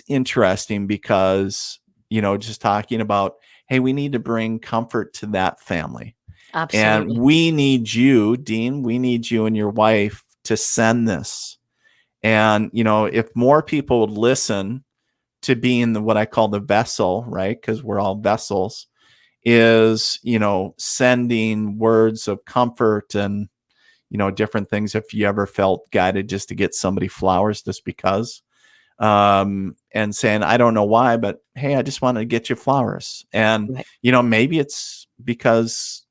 S3: interesting because, you know, just talking about, hey, we need to bring comfort to that family. And
S2: Absolutely.
S3: we need you, Dean, we need you and your wife to send this. And, you know, if more people would listen to being what I call the vessel, right? Because we're all vessels, is, you know, sending words of comfort and, you know, different things. If you ever felt guided just to get somebody flowers just because, and saying, I don't know why, but hey, I just want to get you flowers. And,
S2: Right.
S3: you know, maybe it's because,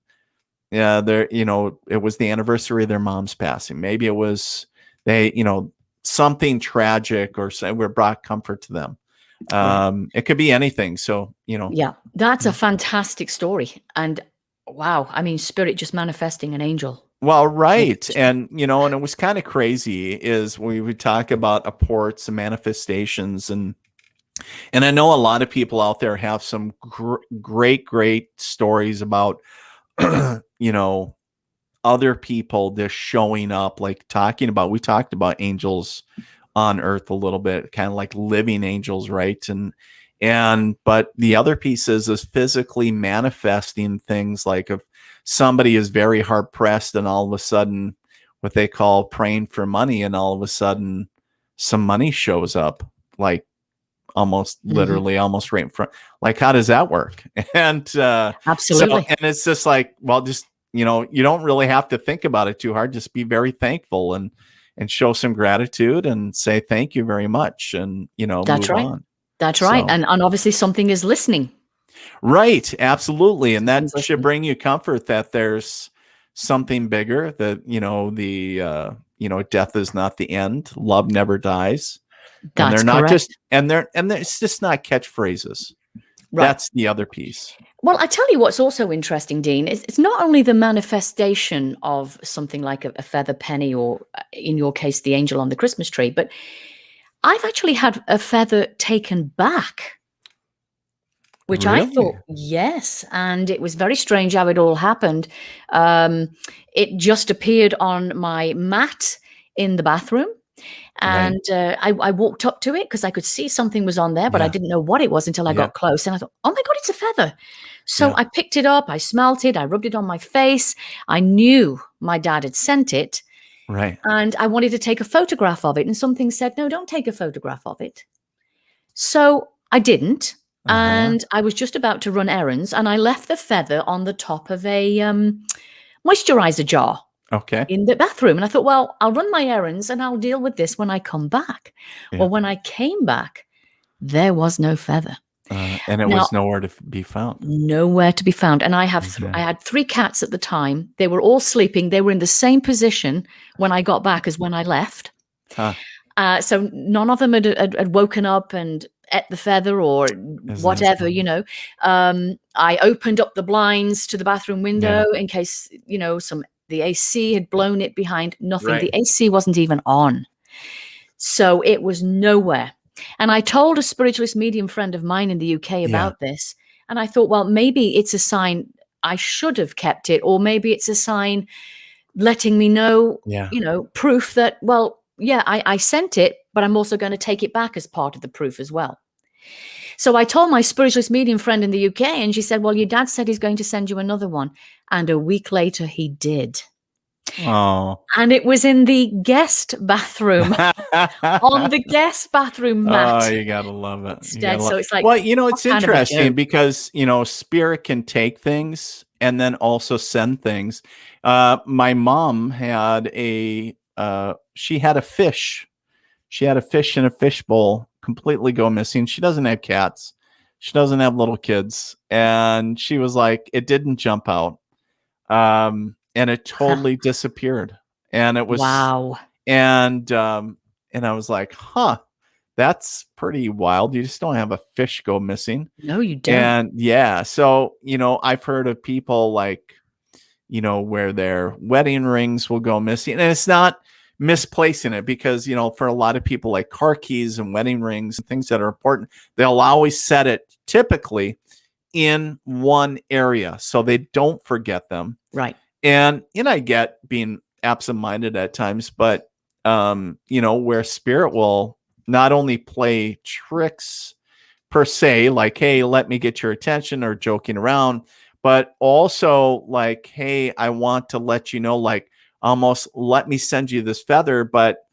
S3: yeah, there, you know, it was the anniversary of their mom's passing. Maybe it was they, you know, something tragic or say we brought comfort to them.
S2: Right.
S3: It could be anything. So, you know,
S2: Yeah. That's a fantastic story. And wow, I mean, spirit just manifesting an angel.
S3: well, right.
S2: Message.
S3: And, you know, and it was kind of crazy is we would talk about apports and manifestations. And I know a lot of people out there have some great stories about, you know, other people just showing up, like talking about, we talked about angels on earth a little bit, kind of like living angels, right? But the other piece is physically manifesting things, like if somebody is very hard pressed and all of a sudden what they call praying for money, and all of a sudden some money shows up, like almost
S2: Mhm.
S3: literally almost right in front. Like, how does that work? And
S2: Absolutely.
S3: and it's just like, well, just, you know, you don't really have to think about it too hard. Just be very thankful and show some gratitude and say thank you very much, and, you know,
S2: That's
S3: move
S2: right.
S3: on.
S2: That's right.
S3: So
S2: And obviously something is listening.
S3: right, absolutely. And that
S2: Something's
S3: should
S2: listening.
S3: bring you comfort that there's something bigger, that, you know, you know, death is not the end. Love never dies. And they're
S2: That's
S3: not just,
S2: correct.
S3: it's just not catchphrases.
S2: Right.
S3: That's the other piece.
S2: Well, I tell you what's also interesting, Dean, is it's not only the manifestation of something like a feather penny, or in your case, the angel on the Christmas tree, but I've actually had a feather taken back, which I
S3: Really?
S2: thought, yes. And it was very strange how it all happened. Um, it just appeared on my mat in the bathroom.
S3: Right.
S2: And I walked up to it because I could see something was on there, but I
S3: Yeah.
S2: didn't know what it was until I
S3: Yeah.
S2: got close. And I thought, oh my God, it's a feather. So
S3: Yeah.
S2: I picked it up, I smelt it, I rubbed it on my face. I knew my dad had sent it,
S3: Right.
S2: and I wanted to take a photograph of it. And something said, no, don't take a photograph of it. So I didn't.
S3: Uh-huh.
S2: And I was just about to run errands, and I left the feather on the top of a moisturizer jar
S3: Okay.
S2: in the bathroom. And I thought, well, I'll run my errands and I'll deal with this when I come back.
S3: Yeah.
S2: Well, when I came back, there was no feather.
S3: And it
S2: Now,
S3: was nowhere to be found.
S2: nowhere to be found. And I
S3: Okay.
S2: had 3 cats at the time. They were all sleeping. They were in the same position when I got back as when I left.
S3: Huh.
S2: So none of them had woken up and ate the feather or
S3: Is that
S2: whatever,
S3: funny?
S2: I opened up the blinds to the bathroom
S3: Yeah.
S2: window in case, the AC had blown it behind. Nothing.
S3: Right.
S2: The AC wasn't even on. So it was nowhere. And I told a spiritualist medium friend of mine in the UK
S3: Yeah.
S2: about this. And I thought, well, maybe it's a sign I should have kept it, or maybe it's a sign letting me know,
S3: Yeah.
S2: proof that, well, yeah, I sent it, but I'm also going to take it back as part of the proof as well. So I told my spiritualist medium friend in the UK, and she said, well, your dad said he's going to send you another one. And a week later, he did.
S3: Oh.
S2: And it was in the guest bathroom, on the guest bathroom
S3: Oh,
S2: mat
S3: you gotta love it. You
S2: instead.
S3: gotta love.
S2: So it's like,
S3: Well, you know,
S2: what
S3: it's
S2: kind of a
S3: interesting
S2: joke?
S3: because, you know, spirit can take things and then also send things. My mom had she had a fish. She had a fish in a fishbowl completely go missing. She doesn't have cats. She doesn't have little kids. And she was like, it didn't jump out. And it totally disappeared. And it was,
S2: Wow.
S3: and I was like, huh, that's pretty wild. You just don't have a fish go missing.
S2: No, you don't.
S3: And yeah, so, you know, I've heard of people like, you know, where their wedding rings will go missing. And it's not misplacing it because, you know, for a lot of people, like car keys and wedding rings and things that are important, they'll always set it typically in one area so they don't forget them.
S2: Right.
S3: And I get being absent-minded at times, but where spirit will not only play tricks per se, like, hey, let me get your attention, or joking around, but also like, hey, I want to let you know, like, almost let me send you this feather, but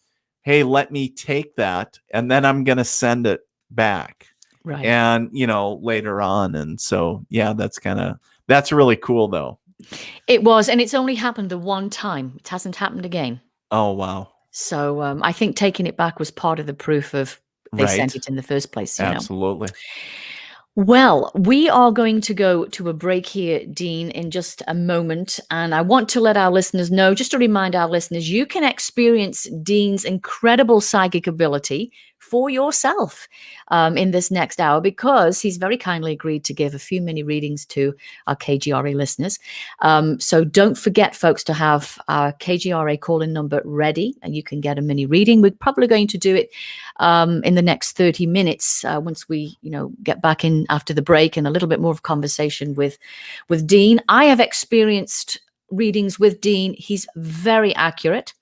S3: hey, let me take that, and then I'm going to send it back.
S2: Right.
S3: And, later on. And so, yeah, that's really cool though.
S2: It was, and it's only happened the one time. It hasn't happened again.
S3: Oh, wow.
S2: So I think taking it back was part of the proof of they sent it in the first place.
S3: Absolutely.
S2: Well, we are going to go to a break here, Dean, in just a moment. And I want to let our listeners know, just to remind our listeners, you can experience Dean's incredible psychic ability for yourself in this next hour, because he's very kindly agreed to give a few mini readings to our KGRA listeners. So don't forget, folks, to have our KGRA call-in number ready, and you can get a mini reading. We're probably going to do it in the next 30 minutes once we, get back in after the break, and a little bit more of conversation with Dean. I have experienced readings with Dean. He's very accurate.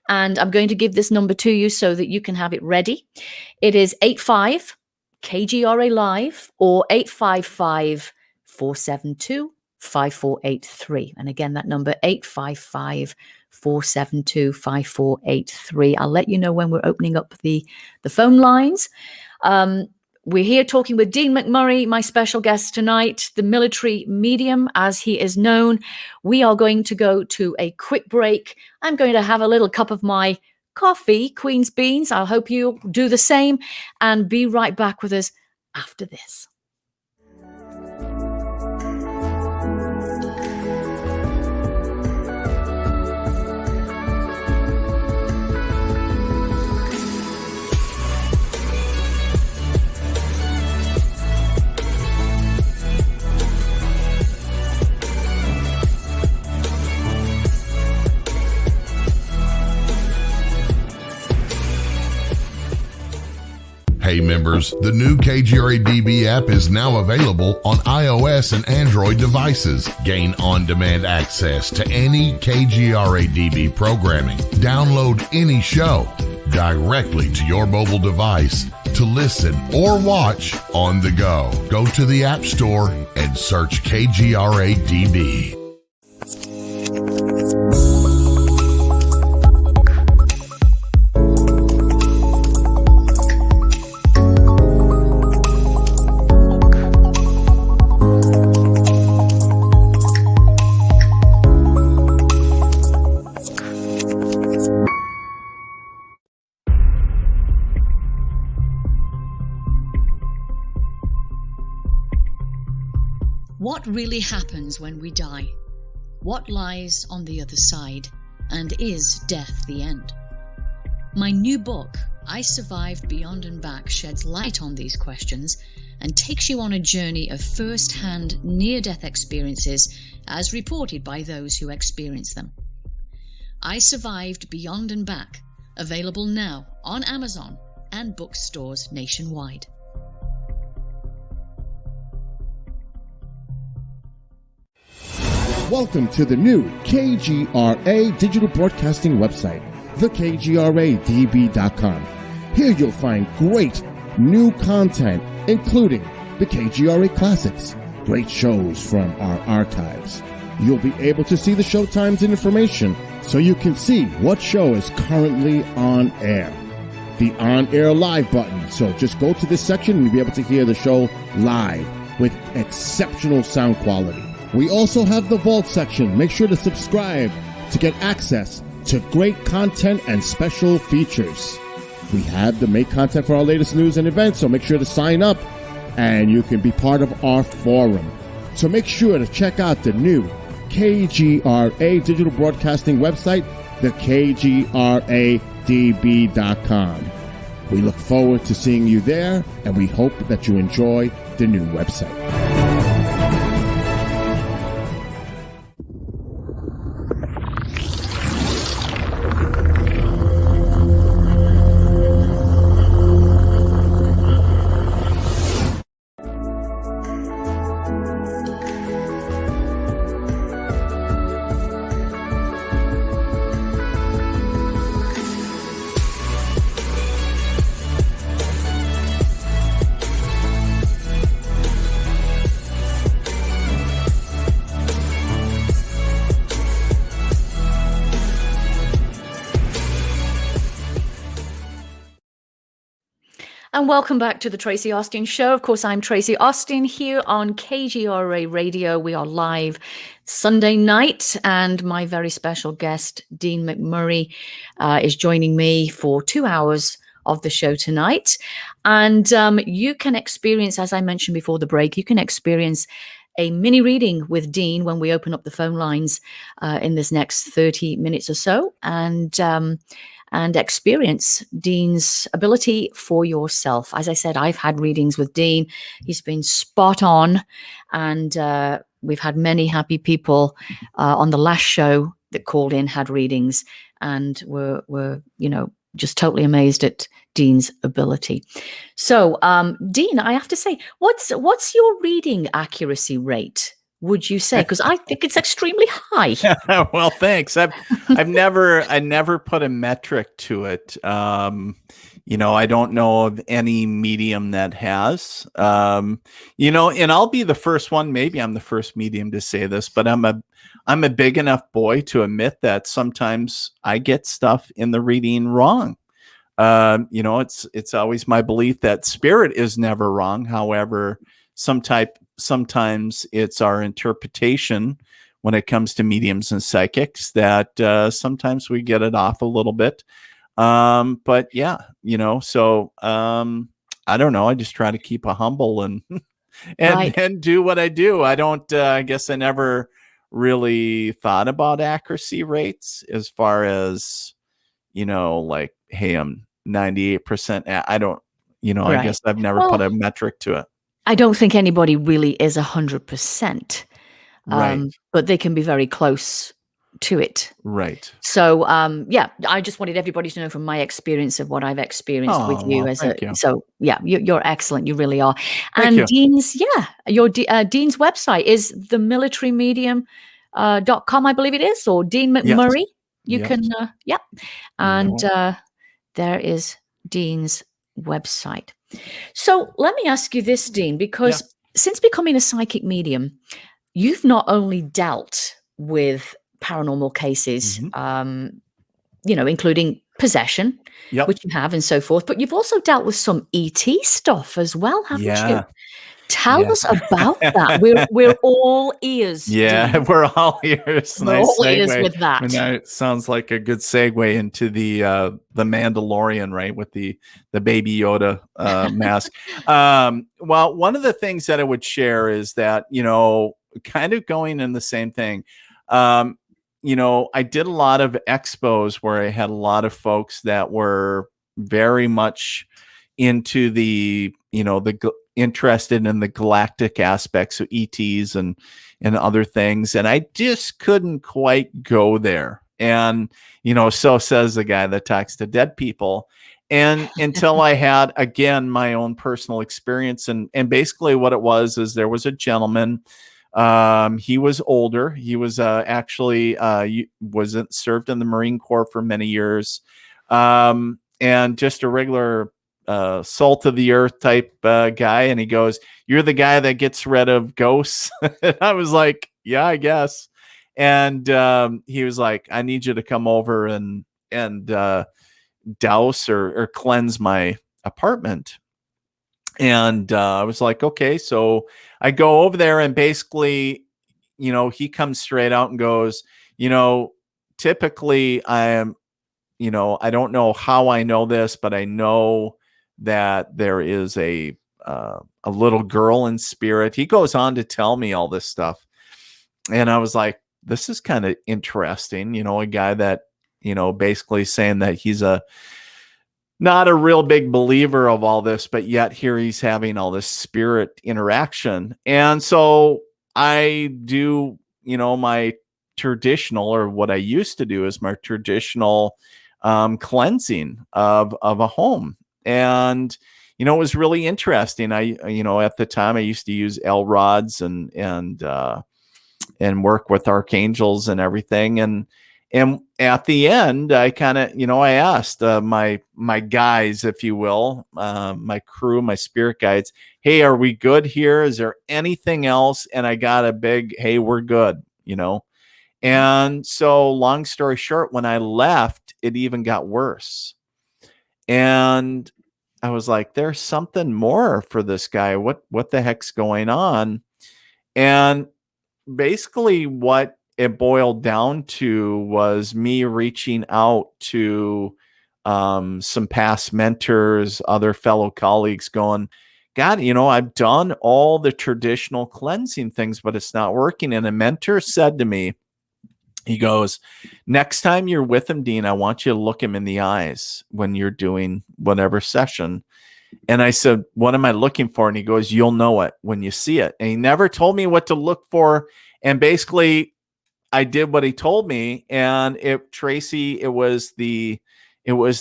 S2: And I'm going to give this number to you so that you can have it ready. It is 85 KGRA Live, or 855-472-5483. And again, that number 855-472-5483. I'll let you know when we're opening up the phone lines. We're here talking with Dean McMurray, my special guest tonight, the military medium, as he is known. We are going to go to a quick break. I'm going to have a little cup of my coffee, Queen's Beans. I hope you'll do the same, and be right back with us after this.
S1: Hey members, the new KGRA DB app is now available on iOS and Android devices. Gain on-demand access to any KGRA DB programming. Download any show directly to your mobile device to listen or watch on the go. Go to the App Store and search KGRA DB.
S2: What really happens when we die? What lies on the other side? And is death the end? My new book, I Survived Beyond and Back, sheds light on these questions and takes you on a journey of first-hand near-death experiences as reported by those who experience them. I Survived Beyond and Back, available now on Amazon and bookstores nationwide.
S4: Welcome to the new KGRA digital broadcasting website, thekgradb.com. Here you'll find great new content, including the KGRA classics, great shows from our archives. You'll be able to see the show times and information so you can see what show is currently on air. The on-air live button. So just go to this section and you'll be able to hear the show live with exceptional sound quality. We also have the Vault section. Make sure to subscribe to get access to great content and special features. We have the make content for our latest news and events, so make sure to sign up and you can be part of our forum. So make sure to check out the new KGRA digital broadcasting website, thekgradb.com. We look forward to seeing you there, and we hope that you enjoy the new website.
S2: And welcome back to the Tracie Austin Show. Of course, I'm Tracie Austin here on KGRA Radio. We are live Sunday night, and my very special guest, Dean McMurray, is joining me for 2 hours of the show tonight. And you can experience, as I mentioned before the break, you can experience a mini reading with Dean when we open up the phone lines in this next 30 minutes or so. And experience Dean's ability for yourself. As I said, I've had readings with Dean. He's been spot on. And we've had many happy people on the last show that called in, had readings, and were just totally amazed at Dean's ability. So, Dean, I have to say, what's your reading accuracy rate, would you say? Because I think it's extremely high.
S3: Well, thanks. I never put a metric to it. I don't know of any medium that has. And I'll be the first one. Maybe I'm the first medium to say this, but I'm a big enough boy to admit that sometimes I get stuff in the reading wrong. It's always my belief that spirit is never wrong. However, sometimes it's our interpretation when it comes to mediums and psychics that sometimes we get it off a little bit. But yeah, so I don't know. I just try to keep a humble and and do what I do. I don't. I guess I never really thought about accuracy rates as far as like, hey, I'm 98%. I don't. I guess I've never put a metric to it.
S2: I don't think anybody really is 100%,
S3: right?
S2: But they can be very close to it,
S3: right?
S2: So, I just wanted everybody to know from my experience of what I've experienced with you. So, yeah, you're excellent. You really are.
S3: Thank you.
S2: Dean's, Dean's website is themilitaryMedium.com, I believe it is, or Dean McMurray.
S3: Yes.
S2: You can, and there is Dean's website. So let me ask you this, Dean, because since becoming a psychic medium, you've not only dealt with paranormal cases, including possession, which you have and so forth, but you've also dealt with some ET stuff as well, haven't you? Tell us about that. We're all ears.
S3: Yeah,
S2: Dean.
S3: We're all ears.
S2: We're all ears with that.
S3: And that sounds like a good segue into the Mandalorian, right? With the Baby Yoda mask. Well, one of the things that I would share is that, kind of going in the same thing. I did a lot of expos where I had a lot of folks that were very much into the interested in the galactic aspects of ETs and other things. And I just couldn't quite go there. And, so says the guy that talks to dead people. And until I had, again, my own personal experience. And basically what it was is there was a gentleman. He was older. He was actually wasn't served in the Marine Corps for many years. And just a regular salt of the earth type guy. And he goes, "You're the guy that gets rid of ghosts." And I was like, "Yeah, I guess." And he was like, "I need you to come over and douse or cleanse my apartment." And I was like, "Okay." So I go over there, and basically, he comes straight out and goes, "Typically I am, I don't know how I know this, but I know that there is a little girl in spirit." He goes on to tell me all this stuff. And I was like, this is kind of interesting. A guy that, basically saying that he's not a real big believer of all this, but yet here he's having all this spirit interaction. And so I do, my traditional, or what I used to do is my traditional cleansing of a home. And, it was really interesting. I, at the time I used to use L rods and work with archangels and everything. And at the end, I kind of, I asked my guys, if you will, my crew, my spirit guides, "Hey, are we good here? Is there anything else?" And I got a big, "Hey, we're good," And so long story short, when I left, it even got worse. And I was like, there's something more for this guy. What the heck's going on? And basically what it boiled down to was me reaching out to some past mentors, other fellow colleagues, going, God, I've done all the traditional cleansing things, but it's not working. And a mentor said to me, he goes, next time you're with him, Dean, I want you to look him in the eyes when you're doing whatever session. And I said, what am I looking for? And he goes, you'll know it when you see it. And he never told me what to look for. And basically I did what he told me. And Tracie, it was the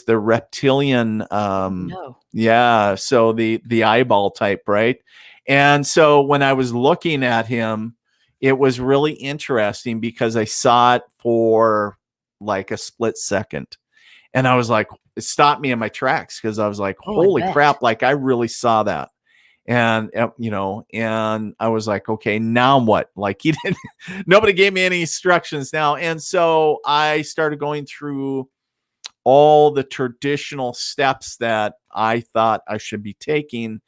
S3: reptilian,
S2: No.
S3: yeah. So the eyeball type, right? And so when I was looking at him, it was really interesting because I saw it for like a split second. And I was like, it stopped me in my tracks because I was like, holy crap, like I really saw that. And, and I was like, okay, now what? Like nobody gave me any instructions now. And so I started going through all the traditional steps that I thought I should be taking,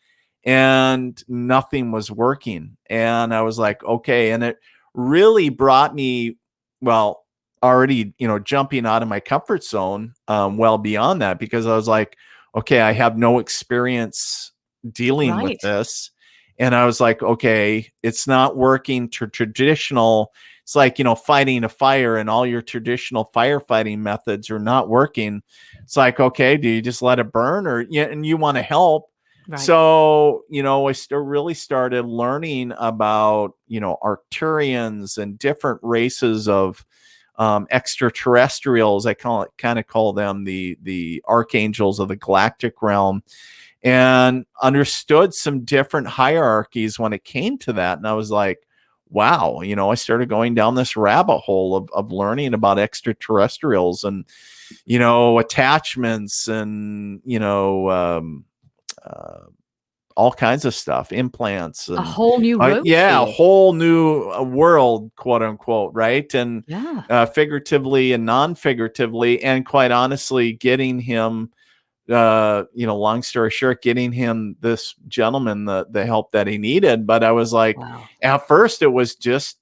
S3: and nothing was working. And I was like, okay. And it really brought me, well, already, jumping out of my comfort zone, well beyond that, because I was like, okay, I have no experience dealing with this. And I was like, okay, it's not working traditional. It's like, fighting a fire, and all your traditional firefighting methods are not working. It's like, okay, do you just let it burn, and you want to help? Right. So, I really started learning about, Arcturians and different races of extraterrestrials. I kind of call them the archangels of the galactic realm, and understood some different hierarchies when it came to that. And I was like, wow, I started going down this rabbit hole of learning about extraterrestrials and, attachments and, all kinds of stuff, implants, and
S2: a whole new road.
S3: A whole new world, quote unquote. Right. And figuratively and non-figuratively. And quite honestly, getting him, long story short, getting him, this gentleman, the help that he needed. But I was like, at first it was just,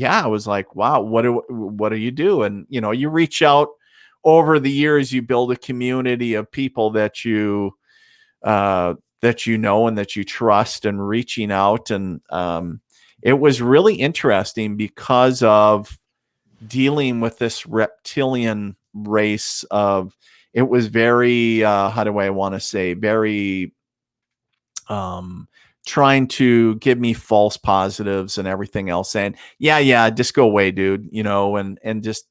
S3: I was like, wow, what do you do? And, you reach out over the years, you build a community of people that you and that you trust, and reaching out. And it was really interesting because of dealing with this reptilian race of, it was very, how do I want to say, very trying to give me false positives and everything else, saying, just go away, dude, and just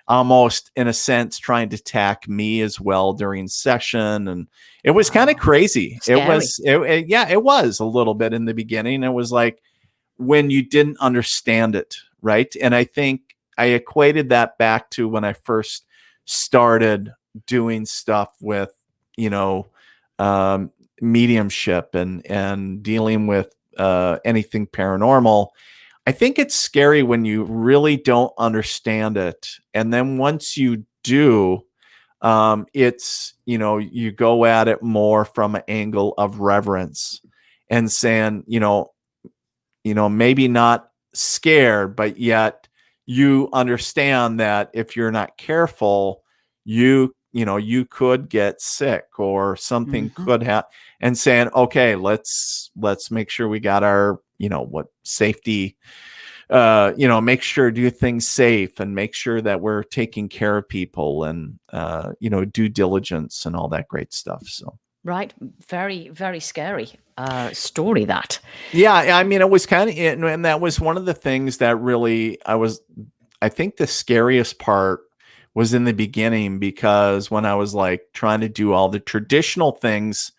S3: almost in a sense trying to attack me as well during session. And it was kind of crazy.
S2: Scary.
S3: It was a little bit in the beginning. It was like when you didn't understand it, right? And I think I equated that back to when I first started doing stuff with, mediumship and dealing with anything paranormal. I think it's scary when you really don't understand it. And then once you do, it's, you go at it more from an angle of reverence and saying, maybe not scared, but yet you understand that if you're not careful, you could get sick or something could happen, and saying, okay, let's make sure we got our, safety, make sure do things safe and make sure that we're taking care of people and, due diligence and all that great stuff. So.
S2: Right. Very, very scary story that.
S3: Yeah. I mean, it was kind of, and that was one of the things that really, I think the scariest part was in the beginning, because when I was like trying to do all the traditional things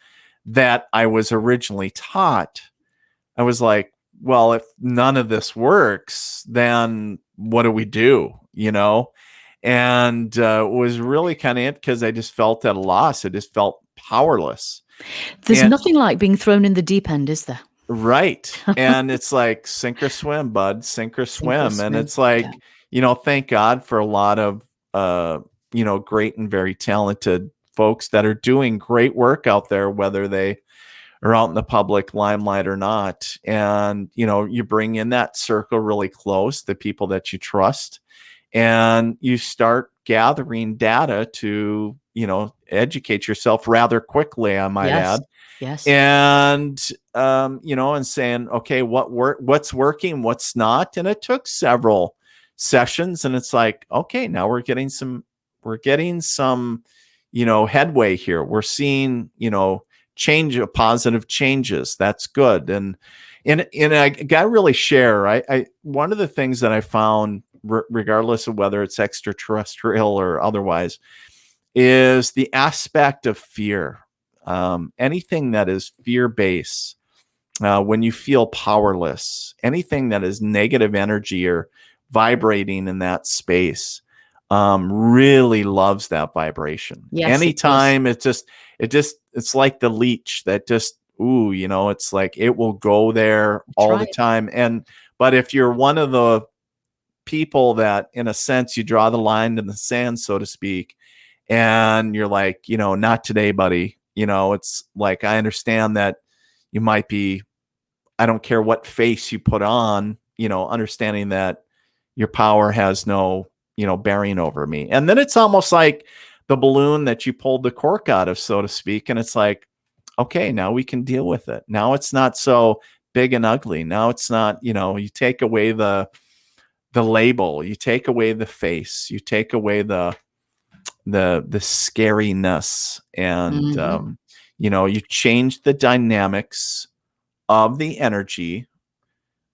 S3: that I was originally taught, I was like, well, if none of this works, then what do we do? And it was really kind of it, because I just felt at a loss. I just felt powerless.
S2: There's nothing like being thrown in the deep end, is there?
S3: Right. And it's like, sink or swim, bud, sink or swim. And it's like, thank God for a lot of, great and very talented folks that are doing great work out there, whether they are out in the public limelight or not. And, you bring in that circle really close, the people that you trust, and you start gathering data to, educate yourself rather quickly, I might add.
S2: Yes.
S3: And, and saying, okay, what's working, what's not. And it took several sessions, and it's like, okay, now we're getting some, headway here. We're seeing, positive changes. That's good. And I got to really share, I one of the things that I found, regardless of whether it's extraterrestrial or otherwise, is the aspect of fear. Anything that is fear-based, when you feel powerless, anything that is negative energy or vibrating in that space, really loves that vibration.
S2: Yes,
S3: anytime it's like the leech that just, it's like it will go there all the time. But if you're one of the people that, in a sense, you draw the line in the sand, so to speak, and you're like, not today, buddy. It's like, I understand that you might be, I don't care what face you put on, understanding that your power has no, bearing over me. And then it's almost like the balloon that you pulled the cork out of, so to speak. And it's like, okay, now we can deal with it. Now it's not so big and ugly. Now it's not, you take away the label, you take away the face, you take away the scariness, and you change the dynamics of the energy,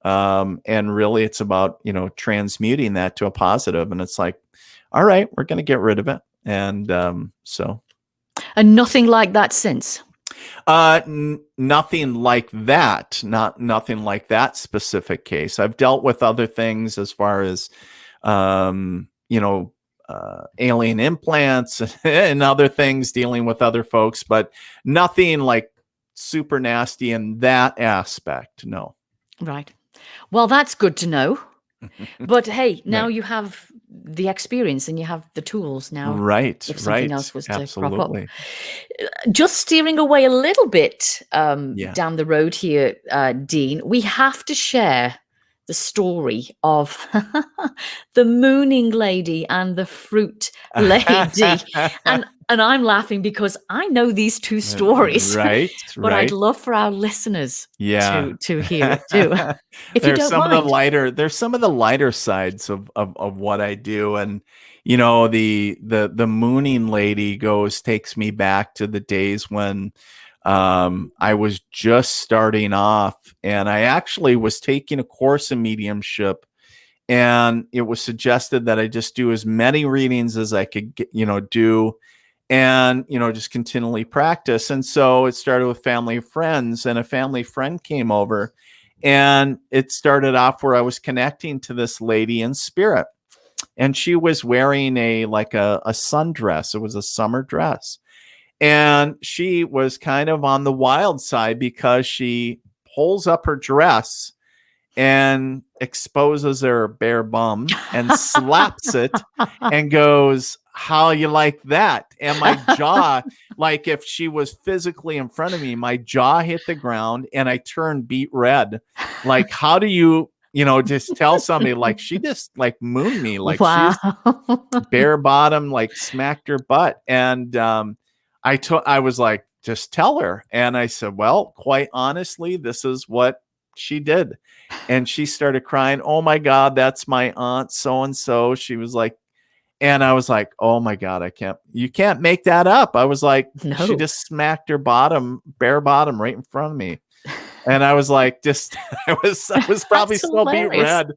S3: and really it's about transmuting that to a positive. And it's like, all right, we're going to get rid of it. And
S2: and nothing like that since.
S3: Nothing like that. Nothing like that specific case. I've dealt with other things as far as alien implants and other things, dealing with other folks, but nothing like super nasty in that aspect. No.
S2: Right. Well, that's good to know. But hey, now you have the experience and you have the tools now.
S3: Right.
S2: If something else was to crop up. Just steering away a little bit down the road here, Dean, we have to share the story of the mooning lady and the fruit lady. And I'm laughing because I know these two stories.
S3: Right.
S2: But I'd love for our listeners to hear it too. If
S3: there's
S2: you don't
S3: some
S2: mind.
S3: there's some of the lighter sides of what I do. And the mooning lady takes me back to the days when I was just starting off, and I actually was taking a course in mediumship, and it was suggested that I just do as many readings as I could do, and just continually practice. And so it started with family and friends, and a family friend came over, and it started off where I was connecting to this lady in spirit, and she was wearing a sundress. It was a summer dress. And she was kind of on the wild side because she pulls up her dress and exposes her bare bum and slaps it and goes, "How you like that?" And my jaw, like if she was physically in front of me, my jaw hit the ground and I turned beet red. Like, how do you, just tell somebody, like, she just like mooned me, like she's bare bottom, like smacked her butt. And I was like, just tell her. And I said, well, quite honestly, this is what she did. And she started crying. "Oh my God, that's my aunt so-and-so." She was like, and I was like, oh my God, you can't make that up. I was like,
S2: No.
S3: She just smacked her bare bottom right in front of me. And I was like, I was probably still beat red.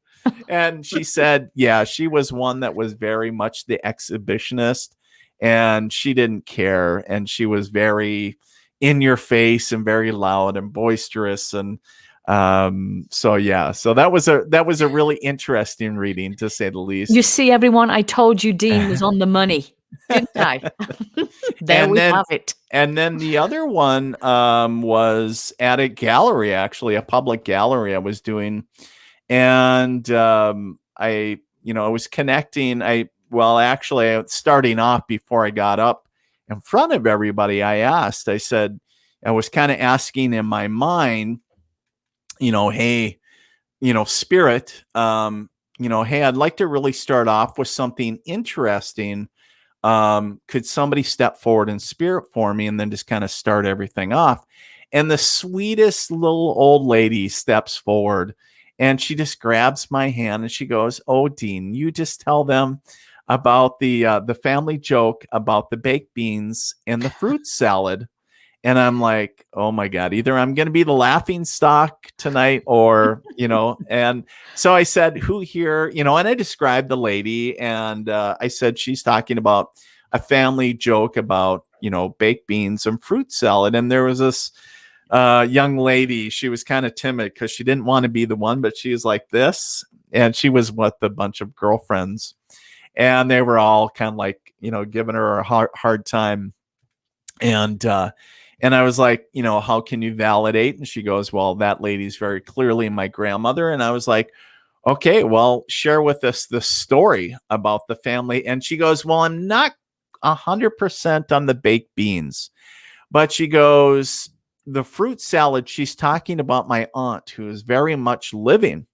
S3: And she said, yeah, she was one that was very much the exhibitionist, and she didn't care. And she was very in your face and very loud and boisterous. And so that was a really interesting reading, to say the least.
S2: You see, everyone, I told you Dean was on the money, didn't I? Have it.
S3: And then the other one was at a gallery, actually a public gallery I was doing. And I was connecting. I was starting off before I got up in front of everybody, I said, I was kind of asking in my mind, hey, spirit, hey, I'd like to really start off with something interesting. Could somebody step forward in spirit for me and then just kind of start everything off? And the sweetest little old lady steps forward and she just grabs my hand and she goes, "Oh, Dean, you just tell them about the family joke about the baked beans and the fruit salad." And I'm like, oh my God, either I'm going to be the laughing stock tonight or, and so I said, who here, and I described the lady and I said, she's talking about a family joke about, baked beans and fruit salad. And there was this young lady, she was kind of timid because she didn't want to be the one, but she was like this. And she was with a bunch of girlfriends and they were all kind of like, giving her a hard time. And I was like, how can you validate? And she goes, well, that lady's very clearly my grandmother. And I was like, okay, well, share with us the story about the family. And she goes, well, I'm not 100% on the baked beans, but she goes, the fruit salad, she's talking about my aunt who is very much living.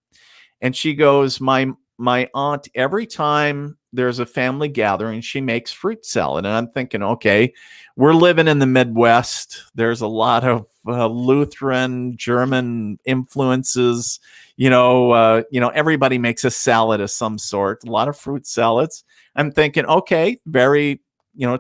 S3: And she goes, my aunt, every time there's a family gathering, she makes fruit salad. And I'm thinking, okay, we're living in the Midwest. There's a lot of Lutheran, German influences. Everybody makes a salad of some sort, a lot of fruit salads. I'm thinking, okay, very,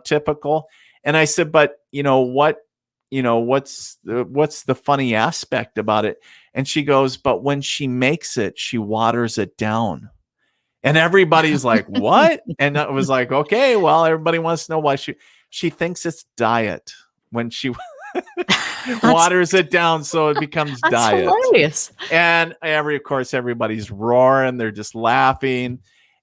S3: typical. And I said, but what's the funny aspect about it? And she goes, but when she makes it, she waters it down. And everybody's like, what? And it was like, okay, well, everybody wants to know why she thinks it's diet when she waters it down. So it becomes diet.
S2: Hilarious.
S3: And of course, everybody's roaring. They're just laughing.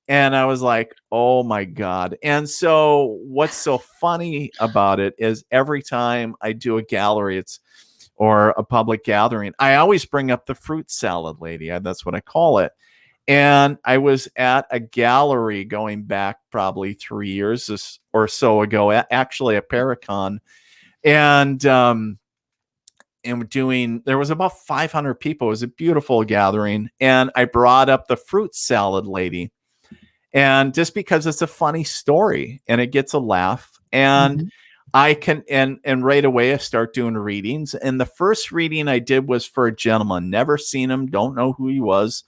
S3: And I was like, oh my God. And so what's so funny about it is every time I do a gallery, or a public gathering, I always bring up the fruit salad lady. That's what I call it. And I was at a gallery going back probably 3 years or so ago, actually a Paracon. And there was about 500 people. It was a beautiful gathering. And I brought up the fruit salad lady. And just because it's a funny story and it gets a laugh. And I can, and right away I start doing readings. And the first reading I did was for a gentleman, never seen him, don't know who he was,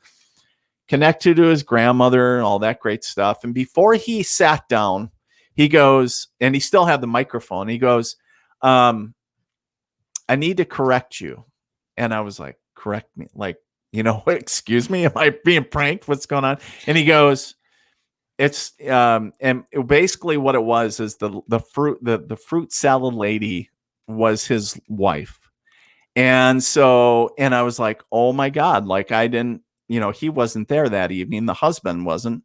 S3: connected to his grandmother, all that great stuff. And before he sat down, he goes, and he still had the microphone. He goes, I need to correct you. And I was like, correct me? Like, excuse me, am I being pranked? What's going on? And he goes, it's and basically what it was is the fruit salad lady was his wife. And I was like, oh my God, like I didn't, he wasn't there that evening. The husband wasn't.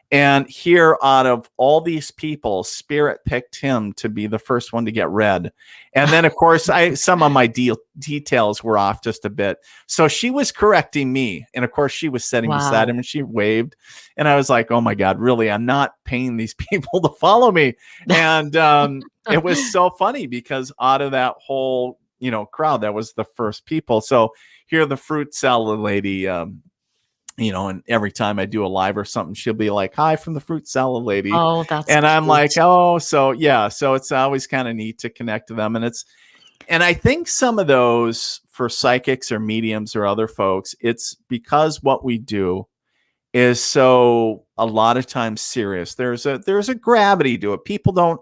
S3: And here, out of all these people, Spirit picked him to be the first one to get read. And then, of course, some of my details were off just a bit. So she was correcting me. And, of course, she was sitting beside him and she waved. And I was like, oh, my God, really? I'm not paying these people to follow me. And it was so funny because out of that whole, crowd, that was the first people. So here, the fruit salad lady, and every time I do a live or something, she'll be like, hi from the fruit salad lady.
S2: Oh, that's
S3: and I'm
S2: cute.
S3: like, oh, so yeah. So it's always kind of neat to connect to them. And I think some of those for psychics or mediums or other folks, it's because what we do is so a lot of times serious. There's a gravity to it. People don't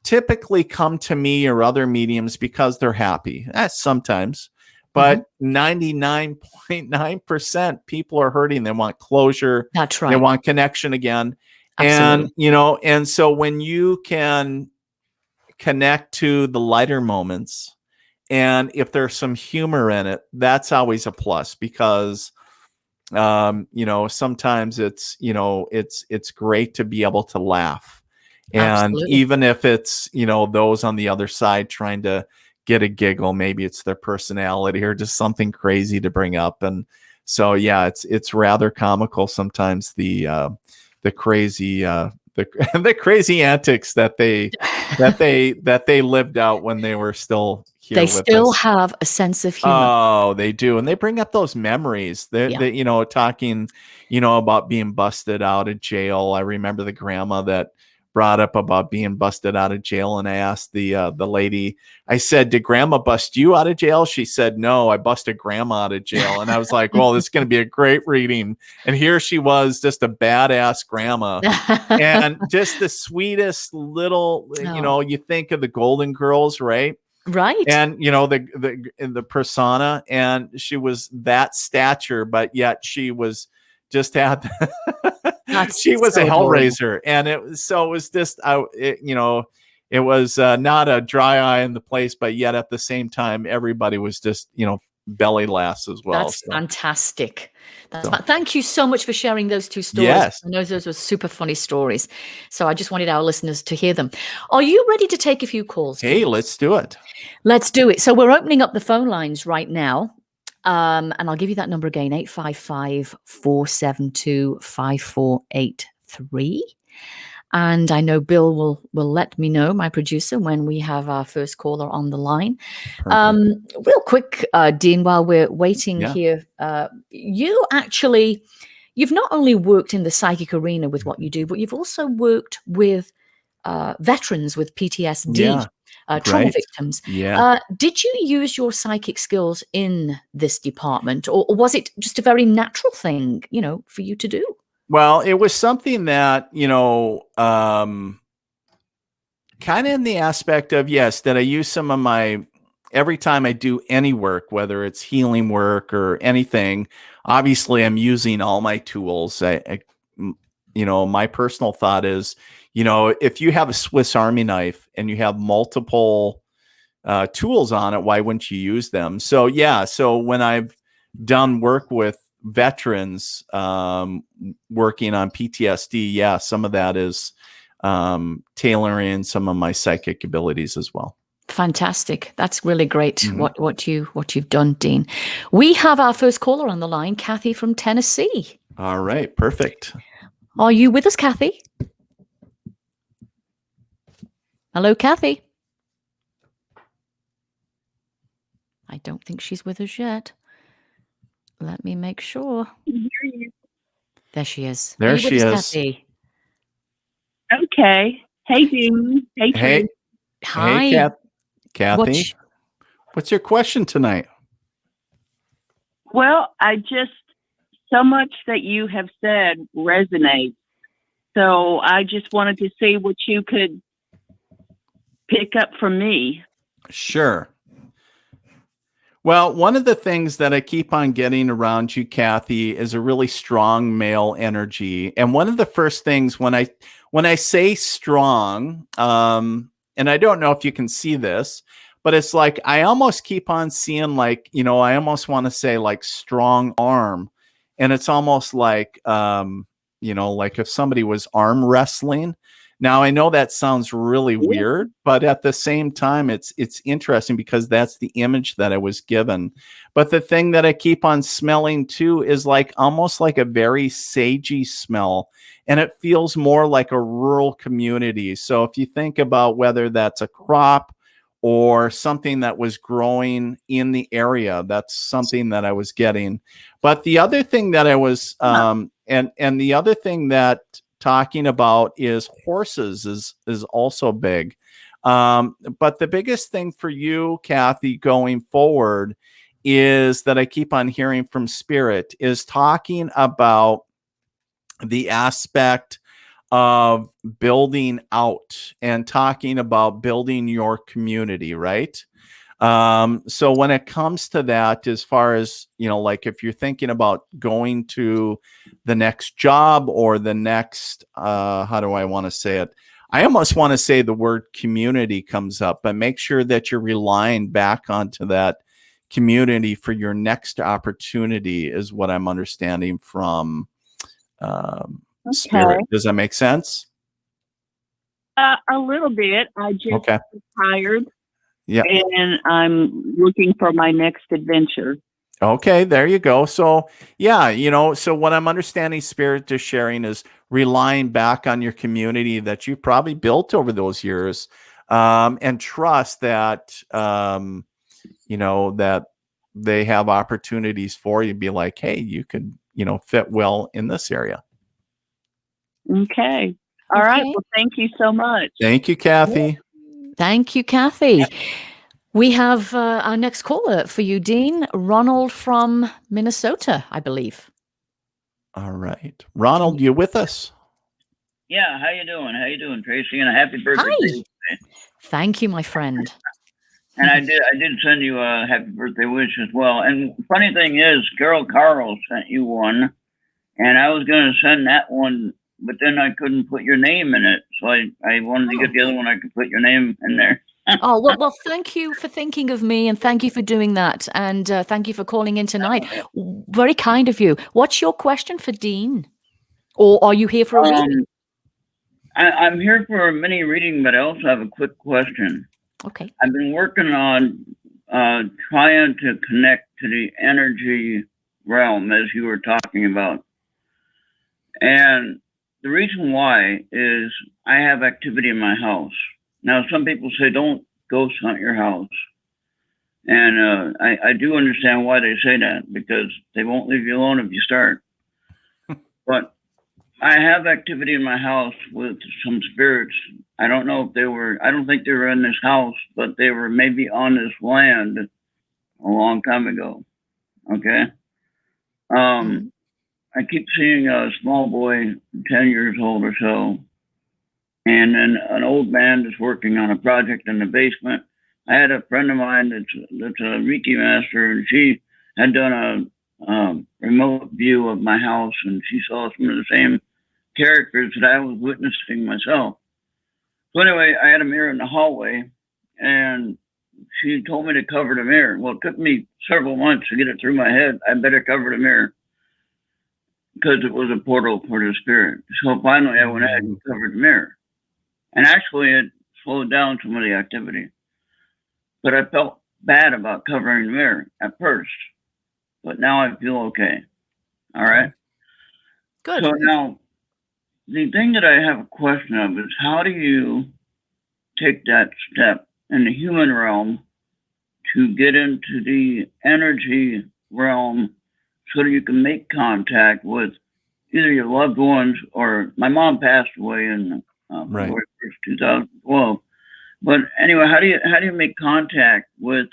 S3: typically come to me or other mediums because they're happy. Sometimes. But 99.9% people are hurting. They want closure.
S2: That's right.
S3: They want connection again.
S2: Absolutely.
S3: And so when you can connect to the lighter moments, and if there's some humor in it, that's always a plus because, sometimes it's great to be able to laugh. And
S2: Absolutely.
S3: even if it's, those on the other side trying to get a giggle, maybe it's their personality or just something crazy to bring up. And so, yeah, it's rather comical sometimes the crazy the crazy antics that they lived out when they were still here
S2: They
S3: with
S2: still
S3: us.
S2: have a sense of humor.
S3: Oh, they do. And they bring up those memories.
S2: Yeah.
S3: They, talking, about being busted out of jail. I remember the grandma that brought up about being busted out of jail. And I asked the lady, I said, did grandma bust you out of jail? She said, no, I busted grandma out of jail. And I was like, well, this is going to be a great reading. And here she was, just a badass grandma. And just the sweetest little, you think of the Golden Girls, right?
S2: Right.
S3: And the persona, and she was that stature, but yet she was just had she was
S2: so
S3: a
S2: adorable.
S3: hellraiser, and it was just it was not a dry eye in the place, but yet at the same time everybody was just belly laughs as well.
S2: That's fantastic. Thank you so much for sharing those two stories.
S3: Yes.
S2: I know those were super funny stories. So I just wanted our listeners to hear them. Are you ready to take a few calls?
S3: Hey,
S2: Jim?
S3: let's do it.
S2: Let's do it. So we're opening up the phone lines right now. And I'll give you that number again, 855-472-5483. And I know Bill will let me know, my producer, when we have our first caller on the line. Real quick, Dean, while we're waiting here, you've not only worked in the psychic arena with what you do, but you've also worked with veterans with PTSD, trauma victims.
S3: Yeah.
S2: Did you use your psychic skills in this department, or was it just a very natural thing, for you to do?
S3: Well, it was something that, kind of in the aspect of, yes, that I use some of every time I do any work, whether it's healing work or anything, obviously I'm using all my tools. My personal thought is, if you have a Swiss Army knife and you have multiple tools on it, why wouldn't you use them? So, so when I've done work with veterans working on PTSD, some of that is tailoring some of my psychic abilities as well.
S2: Fantastic. That's really great. What you've done, Dean. We have our first caller on the line, Kathy from Tennessee.
S3: All right, perfect.
S2: Are you with us, Kathy? Hello, Kathy. I don't think she's with us yet. Let me make sure.
S5: I can hear you.
S2: There she is.
S3: There she is.
S2: Kathy?
S5: Okay. Hey, Dean. Hey, Tracie.
S2: Hi.
S3: Hey, Kathy. What's your question tonight?
S5: Well, so much that you have said resonates. So I just wanted to see what you could pick up from me.
S3: Sure. Well, one of the things that I keep on getting around you, Kathy, is a really strong male energy. And one of the first things when I say strong, and I don't know if you can see this, but it's like I almost keep on seeing I almost want to say like strong arm. And it's almost like, like if somebody was arm wrestling. Now, I know that sounds really weird, but at the same time, it's interesting because that's the image that I was given. But the thing that I keep on smelling too is almost like a very sagey smell, and it feels more like a rural community. So if you think about whether that's a crop or something that was growing in the area, that's something that I was getting. But the other thing that I was, and the other thing that talking about is horses is also big. But the biggest thing for you, Kathy, going forward is that I keep on hearing from Spirit is talking about the aspect of building out and talking about building your community, right? So when it comes to that, as far as, if you're thinking about going to the next job or the next, how do I want to say it? I almost want to say the word community comes up, but make sure that you're relying back onto that community for your next opportunity is what I'm understanding from Spirit. Does that make sense?
S5: A little bit. I just retired.
S3: Yeah.
S5: And I'm looking for my next adventure.
S3: Okay, there you go. So, yeah, so what I'm understanding Spirit is sharing is relying back on your community that you probably built over those years, and trust that, that they have opportunities for you. Be like, hey, you could, fit well in this area.
S5: Okay. All right.
S2: Okay.
S5: Well, thank you so much.
S3: Thank you, Kathy.
S2: Thank you, Kathy. We have our next caller for you, Dean. Ronald from Minnesota, I believe.
S3: All right. Ronald, you with us?
S6: Yeah, how you doing? How you doing, Tracie? And a happy birthday
S2: Hi.
S6: to you.
S2: Thank you, my friend.
S6: And I did send you a happy birthday wish as well. And funny thing is, Carol Carl sent you one, and I was going to send that one, but then I couldn't put your name in it, so I wanted to get the other one. I could put your name in there.
S2: Oh, well, thank you for thinking of me, and thank you for doing that, and thank you for calling in tonight. Very kind of you. What's your question for Dean? Or are you here for a reading?
S6: I'm here for a mini reading, but I also have a quick question.
S2: Okay.
S6: I've been working on trying to connect to the energy realm, as you were talking about. And the reason why is I have activity in my house. Now, some people say don't ghost hunt your house. And I do understand why they say that, because they won't leave you alone if you start. But I have activity in my house with some spirits. I don't know if I don't think they were in this house, but they were maybe on this land a long time ago. Okay. I keep seeing a small boy, 10 years old or so, and then an old man that's working on a project in the basement. I had a friend of mine that's a Reiki master, and she had done a remote view of my house, and she saw some of the same characters that I was witnessing myself. So anyway, I had a mirror in the hallway, and she told me to cover the mirror. Well, it took me several months to get it through my head. I better cover the mirror, because it was a portal for the spirit. So finally, I went ahead and covered the mirror. And actually, it slowed down some of the activity. But I felt bad about covering the mirror at first. But now I feel okay. All right?
S2: Good.
S6: So now, the thing that I have a question of is, how do you take that step in the human realm to get into the energy realm so that you can make contact with either your loved ones, or my mom passed away in
S3: Right.
S6: February 1st, 2012. But anyway, how do you make contact with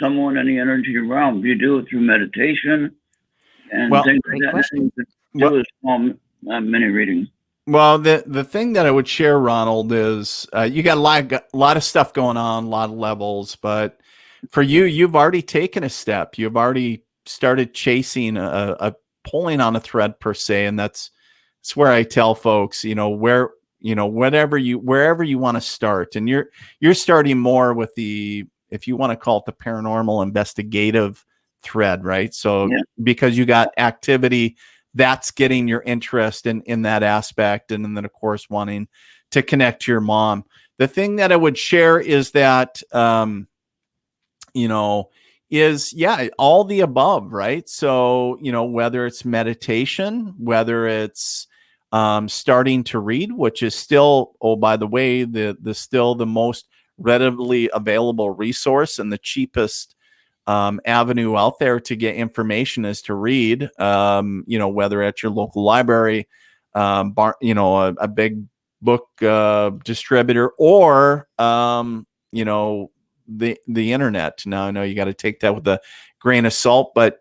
S6: someone in the energy realm? Do you do it through meditation and
S3: Well,
S6: things
S2: great
S6: like that?
S2: question.
S6: Do a small mini reading.
S3: Well, the thing that I would share, Ronald, is you got a lot of stuff going on, a lot of levels. But for you, you've already taken a step. You've already started chasing a pulling on a thread per se, and that's where I tell folks, wherever you want to start, and you're starting more with if you want to call it the paranormal investigative thread, right? So because you got activity that's getting your interest in that aspect, and then of course wanting to connect to your mom. The thing that I would share is that all the above, right? So whether it's meditation, whether it's starting to read, which is still, oh, by the way, the still the most readily available resource and the cheapest avenue out there to get information is to read, whether at your local library, a big book distributor, or the internet. Now I know you got to take that with a grain of salt, but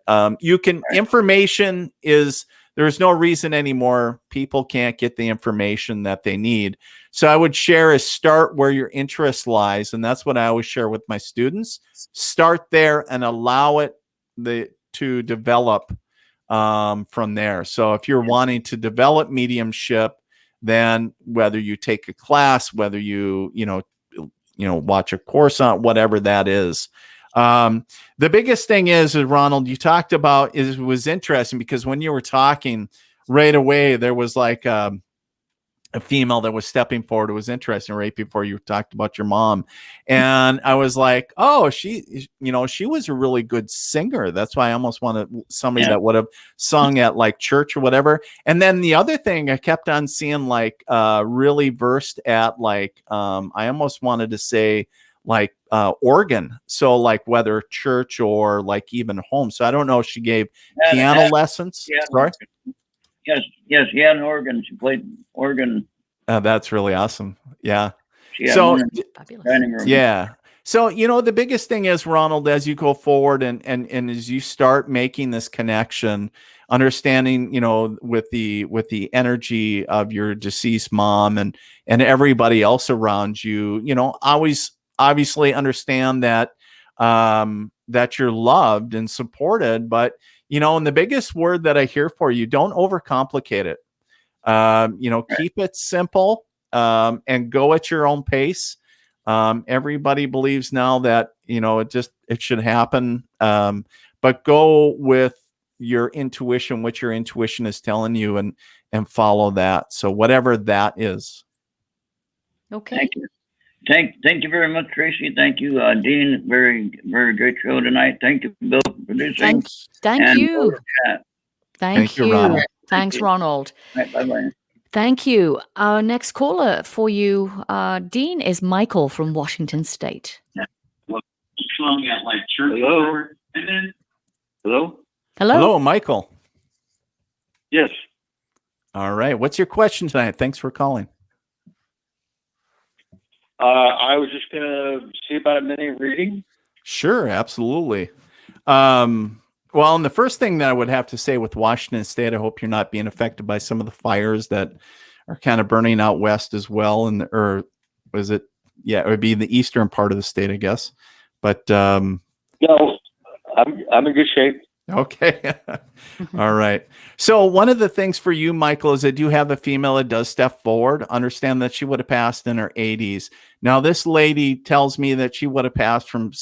S3: information is, there's no reason anymore people can't get the information that they need. So I would share is start where your interest lies. And that's what I always share with my students. Start there and allow it to develop from there. So if you're wanting to develop mediumship, then whether you take a class, whether you watch a course on whatever that is. The biggest thing is Ronald, you talked about, was interesting because when you were talking right away, there was like, a female that was stepping forward. It was interesting right before you talked about your mom. And I was like, oh, she was a really good singer. That's why I almost wanted somebody that would have sung at like church or whatever. And then the other thing I kept on seeing, like really versed at like, I almost wanted to say like organ. So like whether church or like even home. So I don't know if she gave piano lessons. Sorry.
S6: Yes, she had an organ. She played organ.
S3: That's really awesome. Yeah.
S6: So,
S3: yeah. So, the biggest thing is, Ronald, as you go forward and as you start making this connection, understanding, with the energy of your deceased mom and everybody else around you, always obviously understand that, that you're loved and supported, but and the biggest word that I hear for you, don't overcomplicate it. Keep it simple, and go at your own pace. Everybody believes now that, it should happen. But go with your intuition, what your intuition is telling you, and follow that. So whatever that is.
S2: Okay.
S6: Thank you. Thank you very much, Tracie. Thank you, Dean. Very, very great show tonight. Thank you, Bill, for producing.
S2: Thank you.
S3: Thank you, Ronald.
S2: Thanks, Ronald.
S6: Right, bye-bye.
S2: Thank you. Our next caller for you, Dean, is Michael from Washington State.
S7: Hello. Hello.
S3: Hello, Michael.
S7: Yes.
S3: All right. What's your question tonight? Thanks for calling.
S7: I was just gonna see about a mini reading.
S3: Sure, absolutely. Well, and the first thing that I would have to say with Washington State, I hope you're not being affected by some of the fires that are kind of burning out west as well. Or was it? Yeah, it would be in the eastern part of the state, I guess. But
S7: no, I'm in good shape.
S3: Okay. All right. So one of the things for you, Michael, is I do have a female that does step forward. Understand that she would have passed in her 80s. Now, this lady tells me that she would have passed from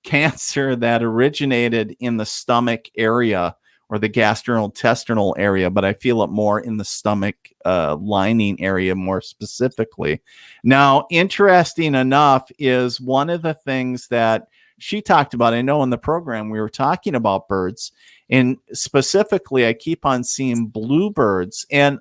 S3: cancer that originated in the stomach area or the gastrointestinal area, but I feel it more in the stomach lining area more specifically. Now, interesting enough is one of the things that she talked about, I know in the program we were talking about birds, and specifically I keep on seeing bluebirds, and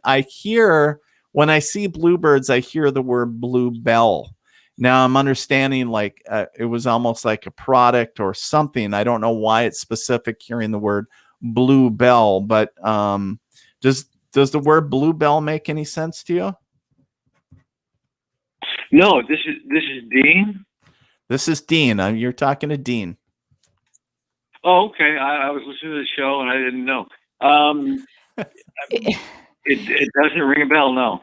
S3: when I see bluebirds, I hear the word bluebell. Now I'm understanding like it was almost like a product or something. I don't know why it's specific hearing the word bluebell, but does the word bluebell make any sense to you?
S7: No, this is Dean.
S3: This is Dean. You're talking to Dean.
S7: Oh, okay. I was listening to the show and I didn't know. It doesn't ring a bell, no.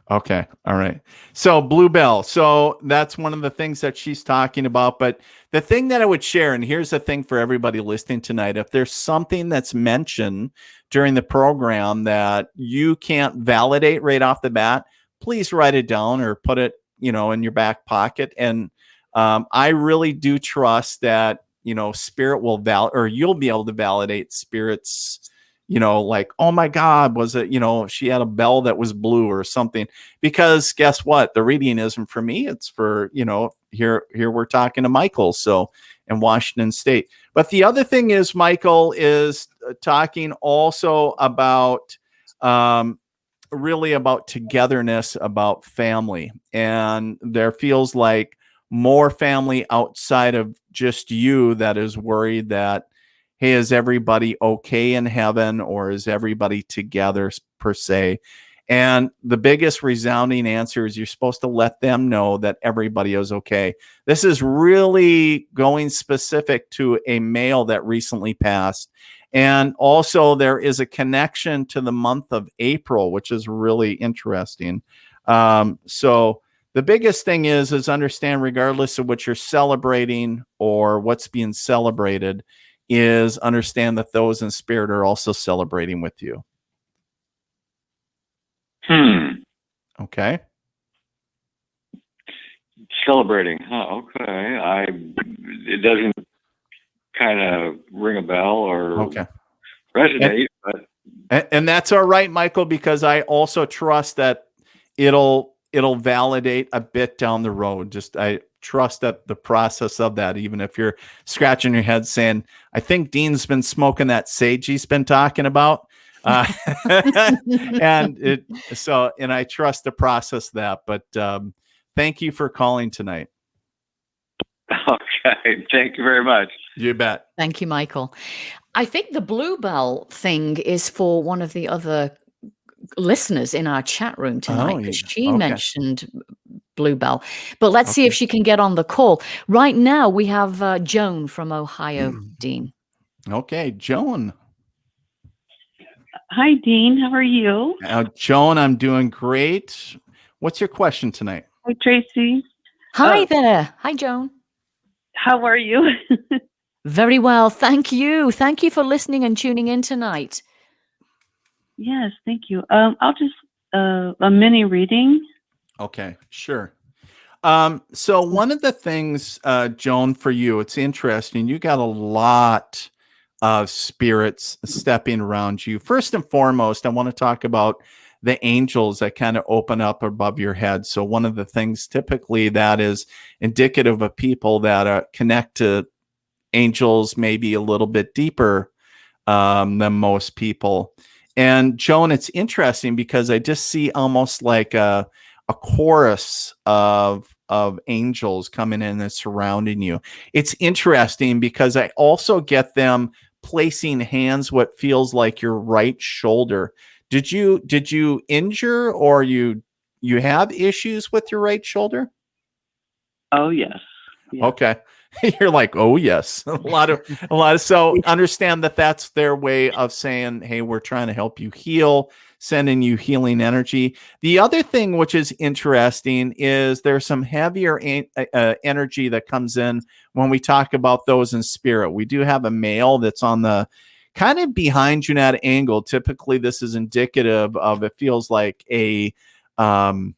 S3: Okay. All right. So bluebell. So that's one of the things that she's talking about. But the thing that I would share, and here's the thing for everybody listening tonight, if there's something that's mentioned during the program that you can't validate right off the bat, please write it down or put it, in your back pocket. And I really do trust that, spirit will or you'll be able to validate spirits, like, oh my God, was it, she had a bell that was blue or something, because guess what? The reading isn't for me. It's for, here we're talking to Michael. So in Washington State. But the other thing is Michael is talking also about, really about togetherness, about family. And there feels like more family outside of just you that is worried that, hey, is everybody okay in heaven, or is everybody together per se? And the biggest resounding answer is you're supposed to let them know that everybody is okay. This is really going specific to a male that recently passed. And also there is a connection to the month of April, which is really interesting. So the biggest thing is understand, regardless of what you're celebrating or what's being celebrated, is understand that those in spirit are also celebrating with you. Okay.
S7: Celebrating. Huh, okay. It doesn't kind of ring a bell or resonate, but
S3: And that's all right, Michael, because I also trust that it'll validate a bit down the road. Just I trust that the process of that, even if you're scratching your head saying, I think Dean's been smoking that sage he's been talking about. And I trust the process of that. But thank you for calling tonight.
S7: Okay. Thank you very much.
S3: You bet.
S2: Thank you, Michael. I think the bluebell thing is for one of the other listeners in our chat room tonight, because she mentioned bluebell. But let's see if she can get on the call. Right now, we have Joan from Ohio, Dean.
S3: Okay, Joan.
S5: Hi, Dean. How are you?
S3: Joan, I'm doing great. What's your question tonight?
S5: Hi, Tracie.
S2: Hi there. Hi, Joan.
S5: How are you?
S2: Very well. Thank you. Thank you for listening and tuning in tonight.
S5: Yes, thank you. I'll just a mini reading.
S3: Okay, sure. So one of the things, Joan, for you, it's interesting. You got a lot of spirits stepping around you. First and foremost, I want to talk about the angels that kind of open up above your head. So one of the things typically that is indicative of people that connect to angels maybe a little bit deeper than most people. And Joan, it's interesting because I just see almost like a chorus of angels coming in and surrounding you. It's interesting because I also get them placing hands what feels like your right shoulder. Did you injure or you have issues with your right shoulder?
S5: Oh, yes.
S3: Okay. You're like, oh yes, a lot of. So understand that that's their way of saying, hey, we're trying to help you heal, sending you healing energy. The other thing, which is interesting, is there's some heavier energy that comes in when we talk about those in spirit. We do have a male that's on the kind of behind you in that angle. Typically, this is indicative of, it feels like a uncle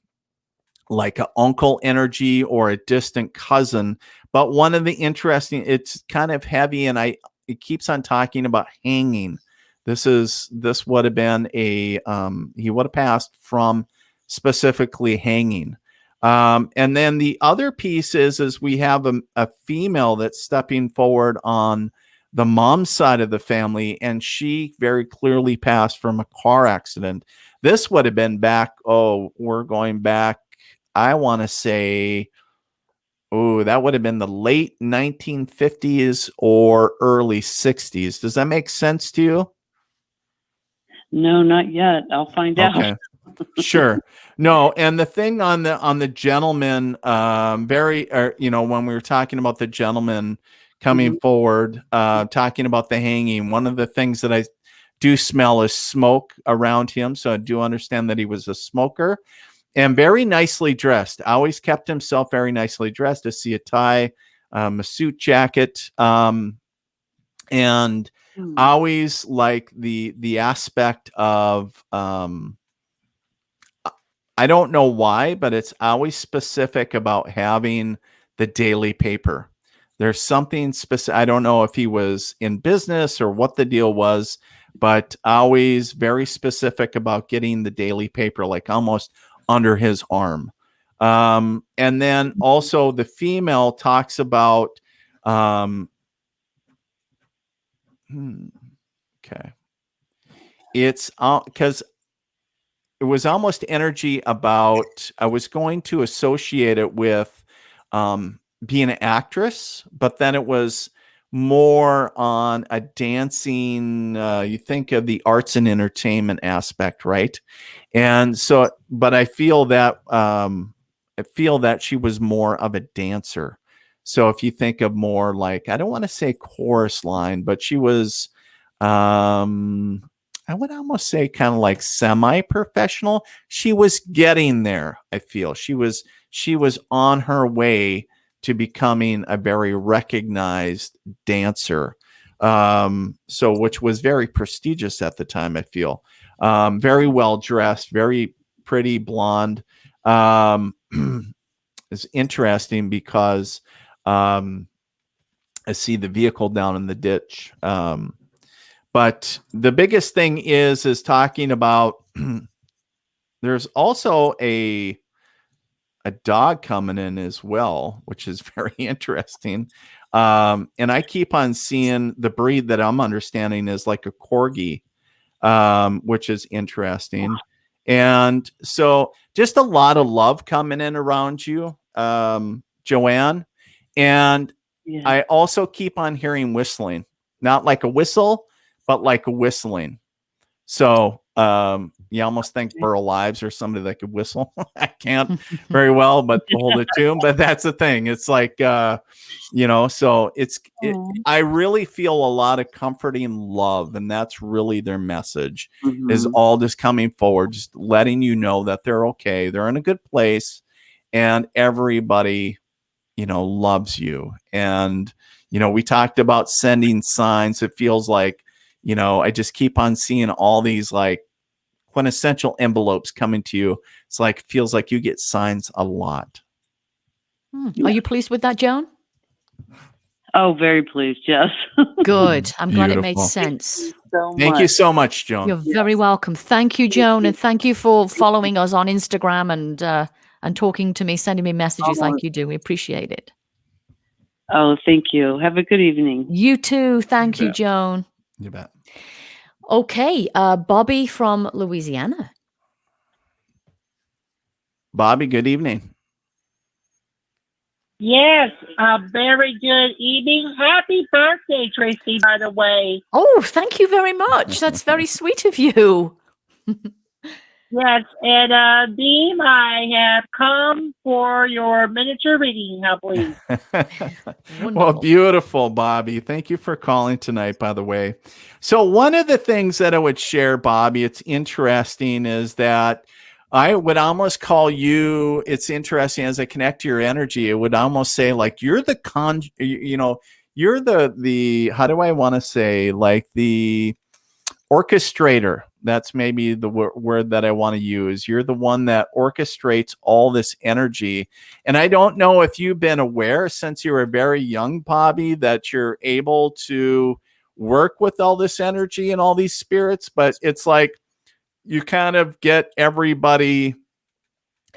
S3: energy or a distant cousin. But one of the interesting, it's kind of heavy, and it keeps on talking about hanging. This would have been he would have passed from specifically hanging. And then the other piece is we have a female that's stepping forward on the mom's side of the family, and she very clearly passed from a car accident. This would have been back, we're going back, I want to say, that would have been the late 1950s or early 60s. Does that make sense to you?
S5: No, not yet. I'll find out.
S3: Sure. No, and the thing on the gentleman, when we were talking about the gentleman coming forward, talking about the hanging, one of the things that I do smell is smoke around him. So I do understand that he was a smoker. And very nicely dressed. Always kept himself very nicely dressed. I see a tie, a suit jacket, and always like the aspect of I don't know why, but it's always specific about having the daily paper. There's something specific. I don't know if he was in business or what the deal was, but always very specific about getting the daily paper, like almost under his arm. And then also the female talks about it's because it was almost energy about, I was going to associate it with being an actress, but then it was more on a dancing, you think of the arts and entertainment aspect, right? And so, but I feel that she was more of a dancer. So if you think of more like, I don't want to say chorus line, but she was, I would almost say kind of like semi-professional. She was getting there. I feel she was on her way to becoming a very recognized dancer. So which was very prestigious at the time, I feel. Very well dressed, very pretty blonde. It's interesting because I see the vehicle down in the ditch. But the biggest thing is talking about there's also a dog coming in as well, which is very interesting. And I keep on seeing the breed that I'm understanding is like a corgi, which is interesting. And so just a lot of love coming in around you, Joanne. And
S5: Yeah.
S3: I also keep on hearing whistling, not like a whistle, but like a whistling. So you almost think Burl Lives or somebody that could whistle. I can't very well, but hold a tune. But that's the thing. It's like, so I really feel a lot of comforting love. And that's really their message is all just coming forward, just letting you know that they're okay. They're in a good place and everybody, loves you. And, we talked about sending signs. It feels like, I just keep on seeing all these like quintessential envelopes coming to you. It's like, feels like you get signs a lot.
S2: Are you pleased with that, Joan?
S5: Oh, very pleased. Yes.
S2: Good. I'm glad it made
S3: Beautiful.
S2: sense.
S3: Thank you so much, Joan.
S2: You're very welcome. Thank you, Joan, and thank you for following us on Instagram and talking to me, sending me messages like you do. We appreciate it.
S5: Oh, thank you. Have a good evening.
S2: You too. Thank you,
S3: bet.
S2: Joan.
S3: You bet.
S2: Okay, Bobby from Louisiana.
S3: Bobby, good evening.
S8: Yes, a very good evening. Happy birthday, Tracie, by the way.
S2: Oh, thank you very much. That's very sweet of you.
S8: Yes, and Dean, I have come for your miniature reading, now please.
S3: Well, beautiful, Bobby. Thank you for calling tonight, by the way. So one of the things that I would share, Bobby, it's interesting is that I would almost call you, it's interesting as I connect to your energy, it would almost say like you're the you're the how do I want to say, like the orchestrator. That's maybe the word that I want to use. You're the one that orchestrates all this energy. And I don't know if you've been aware since you were very young, Bobby, that you're able to work with all this energy and all these spirits, but it's like you kind of get everybody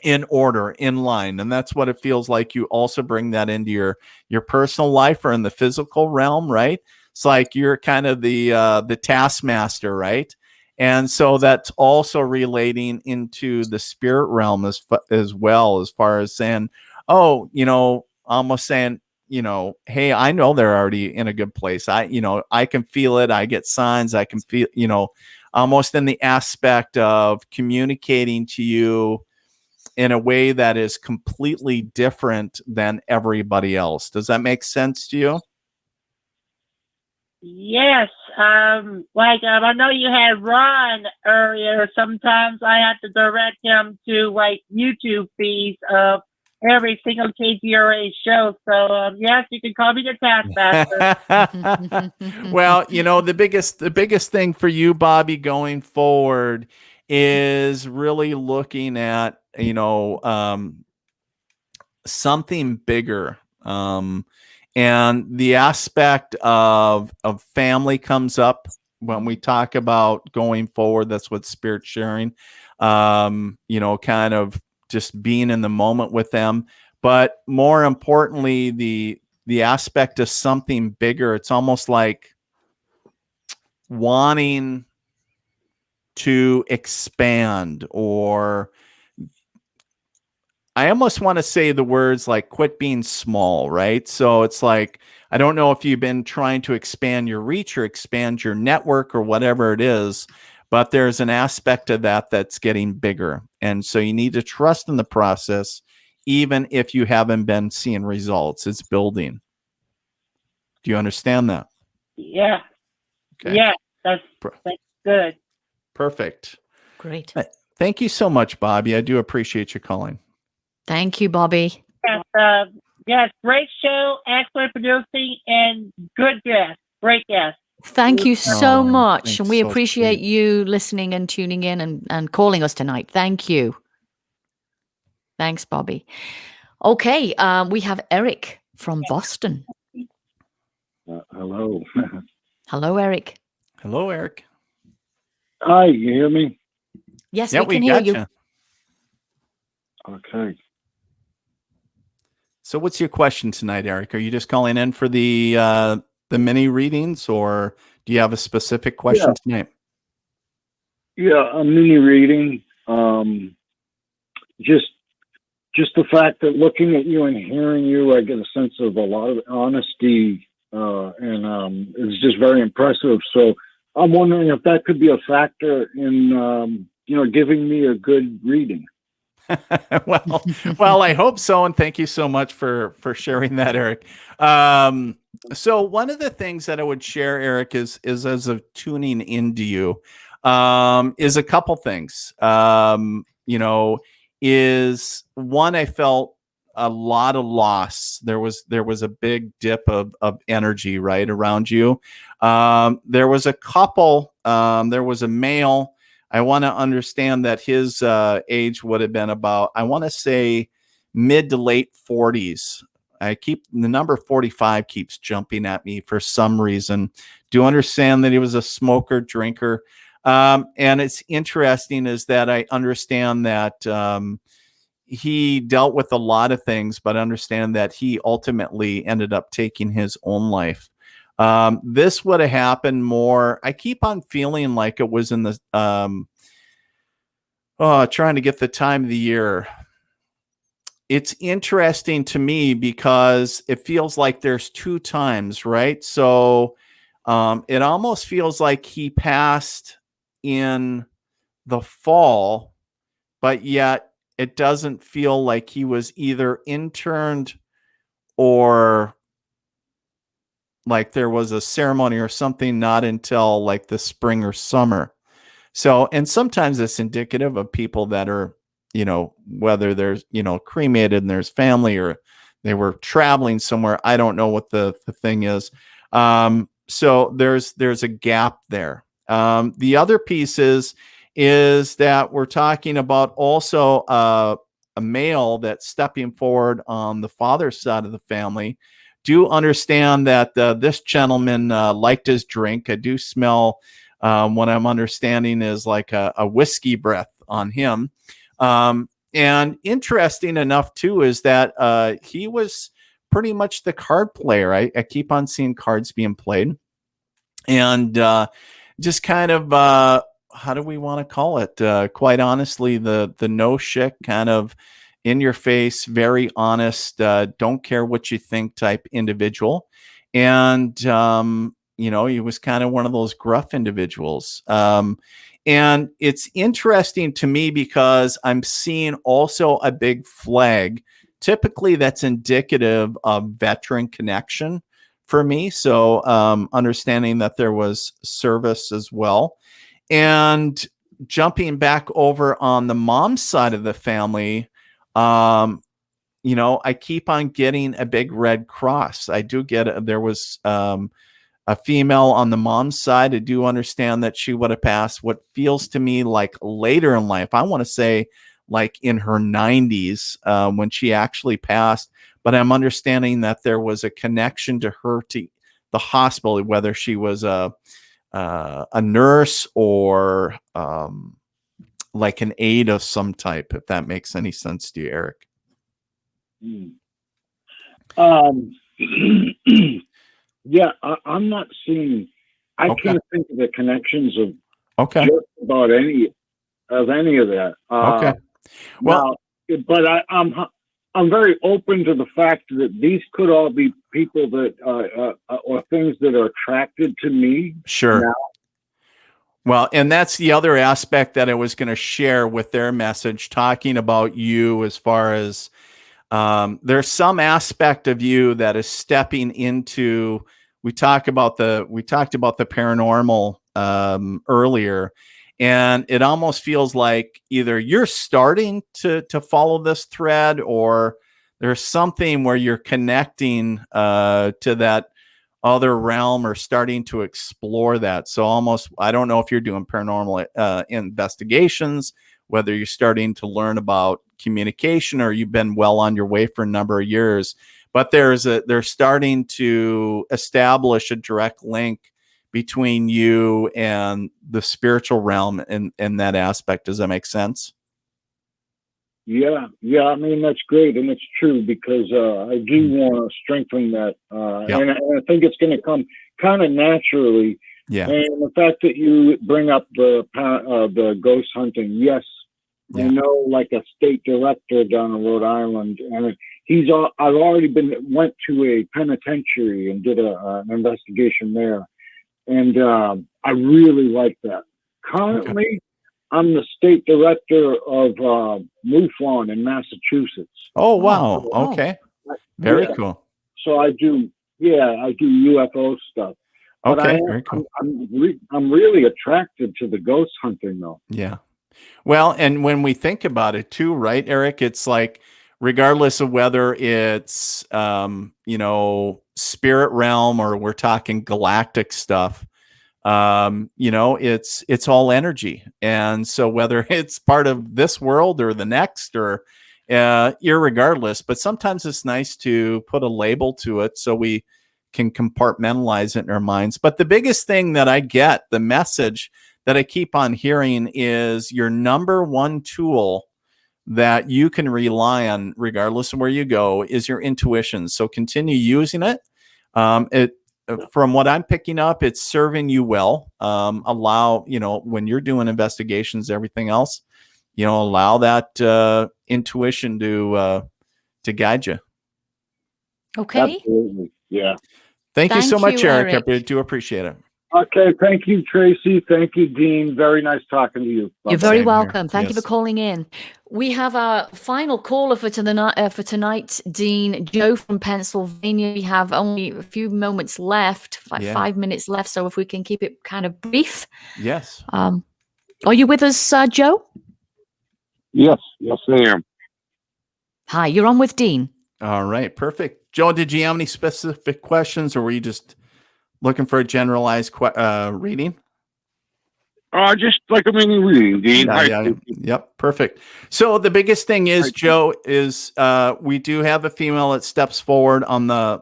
S3: in order, in line. And that's what it feels like. You also bring that into your personal life or in the physical realm, right? It's like you're kind of the taskmaster, right? And so that's also relating into the spirit realm as well, as far as saying, almost saying, hey, I know they're already in a good place. I can feel it. I get signs. I can feel, almost in the aspect of communicating to you in a way that is completely different than everybody else. Does that make sense to you?
S8: Yes, I know you had Ron earlier. Sometimes I have to direct him to like YouTube feeds of every single KGRA show. So yes, you can call me the taskmaster.
S3: Well, the biggest thing for you, Bobby, going forward is really looking at something bigger. And the aspect of family comes up when we talk about going forward. That's what Spirit's sharing, kind of just being in the moment with them. But more importantly, the aspect of something bigger. It's almost like wanting to expand, or I almost want to say the words like quit being small, right? So it's like, I don't know if you've been trying to expand your reach or expand your network or whatever it is, but there's an aspect of that that's getting bigger. And so you need to trust in the process, even if you haven't been seeing results. It's building. Do you understand that?
S8: Yeah.
S3: Okay.
S8: Yeah, that's good.
S3: Perfect.
S2: Great.
S3: Thank you so much, Bobby. I do appreciate you calling.
S2: Thank you, Bobby.
S8: Yes, great show, excellent producing, and good guest. Great guest.
S2: Thank you so much.
S3: thanks,
S2: And we
S3: so
S2: appreciate
S3: sweet.
S2: you listening and tuning in and calling us tonight. Thank you. Thanks, Bobby. Okay, we have Eric from Boston.
S9: Hello.
S2: Hello, Eric.
S3: Hello, Eric.
S9: Hi, you hear me?
S2: Yes,
S3: Yeah,
S2: we can hear you.
S3: gotcha.
S9: Okay.
S3: So what's your question tonight, Eric? Are you just calling in for the mini readings, or do you have a specific question tonight?
S9: Yeah, a mini reading. Just the fact that looking at you and hearing you, I get a sense of a lot of honesty, and it's just very impressive. So I'm wondering if that could be a factor in, giving me a good reading.
S3: well, I hope so, and thank you so much for sharing that, Eric. So one of the things that I would share, Eric, is as of tuning into you, is a couple things. Is one, I felt a lot of loss. There was a big dip of energy right around you. There was a couple. There was a male. I want to understand that his age would have been about, I want to say, mid to late 40s. The number 45 keeps jumping at me for some reason. Do understand that he was a smoker, drinker. And it's interesting is that I understand that he dealt with a lot of things, but understand that he ultimately ended up taking his own life. This would have happened more. I keep on feeling like it was in the trying to get the time of the year. It's interesting to me because it feels like there's two times, right? So it almost feels like he passed in the fall, but yet it doesn't feel like he was either interned or like there was a ceremony or something not until like the spring or summer. So, and sometimes it's indicative of people that are, whether there's, cremated and there's family or they were traveling somewhere. I don't know what the thing is. So there's a gap there. The other piece is that we're talking about also a male that's stepping forward on the father's side of the family. Do understand that this gentleman liked his drink. I do smell what I'm understanding is like a whiskey breath on him. And interesting enough, too, is that he was pretty much the card player. I keep on seeing cards being played. And just kind of, how do we want to call it? Quite honestly, the no shit kind of in your face, very honest, don't care what you think type individual. And, he was kind of one of those gruff individuals. And it's interesting to me because I'm seeing also a big flag. Typically, that's indicative of veteran connection for me. So understanding that there was service as well. And jumping back over on the mom's side of the family, I keep on getting a big red cross. I do get there was a female on the mom's side. I do understand that she would have passed what feels to me like later in life. I want to say like in her 90s when she actually passed. But I'm understanding that there was a connection to her to the hospital, whether she was a nurse or like an aide of some type, if that makes any sense to you, Eric.
S9: Yeah, I'm not seeing. I can't think of the connections of
S3: just
S9: about any of that.
S3: Okay. Well,
S9: now, but I'm very open to the fact that these could all be people that or things that are attracted to me.
S3: Sure.
S9: Now.
S3: Well, and that's the other aspect that I was going to share with their message, talking about you as far as there's some aspect of you that is stepping into. We talked about the paranormal earlier, and it almost feels like either you're starting to follow this thread, or there's something where you're connecting to that other realm or starting to explore that. So almost, I don't know if you're doing paranormal investigations, whether you're starting to learn about communication or you've been well on your way for a number of years, but they're starting to establish a direct link between you and the spiritual realm in that aspect. Does that make sense?
S9: Yeah. I mean, that's great, and it's true, because I do want to strengthen that, and I think it's going to come kind of naturally.
S3: Yeah.
S9: And the fact that you bring up the ghost hunting, yes, I know, like a state director down in Rhode Island, and I've already went to a penitentiary and did an investigation there, and I really like that. Currently, I'm the state director of MUFON in Massachusetts.
S3: Oh, wow. Okay. Very cool.
S9: So I do UFO stuff. But
S3: Very cool.
S9: I'm really attracted to the ghost hunting, though.
S3: Yeah. Well, and when we think about it too, right, Eric, it's like, regardless of whether it's, spirit realm or we're talking galactic stuff, it's all energy. And so whether it's part of this world or the next, or irregardless, but sometimes it's nice to put a label to it so we can compartmentalize it in our minds. But the biggest thing that I get, the message that I keep on hearing, is your number one tool that you can rely on regardless of where you go is your intuition. So continue using it. From what I'm picking up, it's serving you well. Allow, when you're doing investigations, everything else, allow that intuition to guide you.
S2: Okay.
S9: Absolutely. Yeah.
S3: Thank you so much, Eric. I do appreciate it.
S9: Okay. Thank you, Tracie. Thank you, Dean. Very nice talking to you.
S2: You're very welcome. Thank you for calling in. We have our final caller for tonight, Dean. Joe from Pennsylvania. We have only a few moments left, 5 minutes left. So if we can keep it kind of brief.
S3: Yes.
S2: Are you with us, Joe?
S10: Yes, I am.
S2: Hi, you're on with Dean.
S3: All right, perfect. Joe, did you have any specific questions, or were you just looking for a generalized reading?
S10: Just like a mini reading, Dean.
S3: Yep, perfect. So the biggest thing is, Joe, is we do have a female that steps forward on the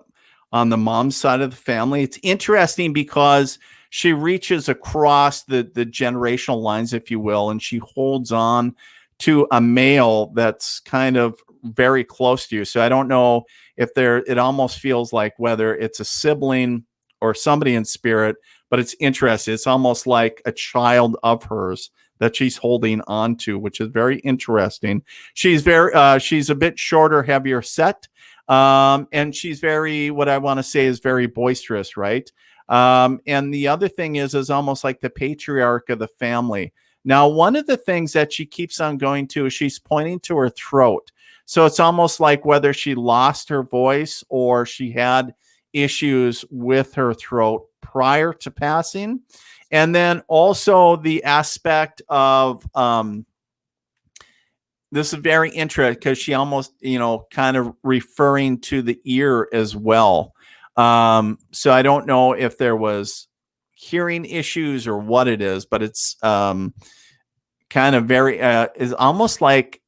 S3: mom's side of the family. It's interesting because she reaches across the generational lines, if you will, and she holds on to a male that's kind of very close to you. So I don't know if it almost feels like whether it's a sibling or somebody in spirit, but it's interesting. It's almost like a child of hers that she's holding on to, which is very interesting. She's she's a bit shorter, heavier set. And she's what I want to say is very boisterous, right? And the other thing is almost like the patriarch of the family. Now, one of the things that she keeps on going to is she's pointing to her throat. So it's almost like whether she lost her voice or she had issues with her throat prior to passing. And then also the aspect of this is very interesting because she almost, kind of referring to the ear as well. So I don't know if there was hearing issues or what it is, but it's kind of very is almost like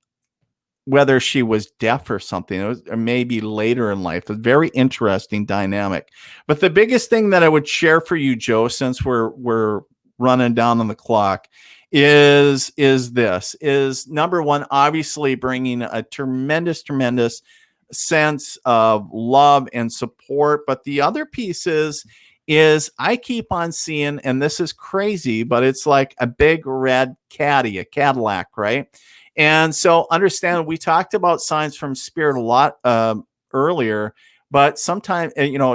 S3: whether she was deaf or something, or maybe later in life. A very interesting dynamic. But the biggest thing that I would share for you, Joe, since we're running down on the clock, is number one, obviously bringing a tremendous sense of love and support. But the other piece is I keep on seeing, and this is crazy, but it's like a big red caddy, a Cadillac, right? And so understand, we talked about signs from spirit a lot earlier, but sometimes,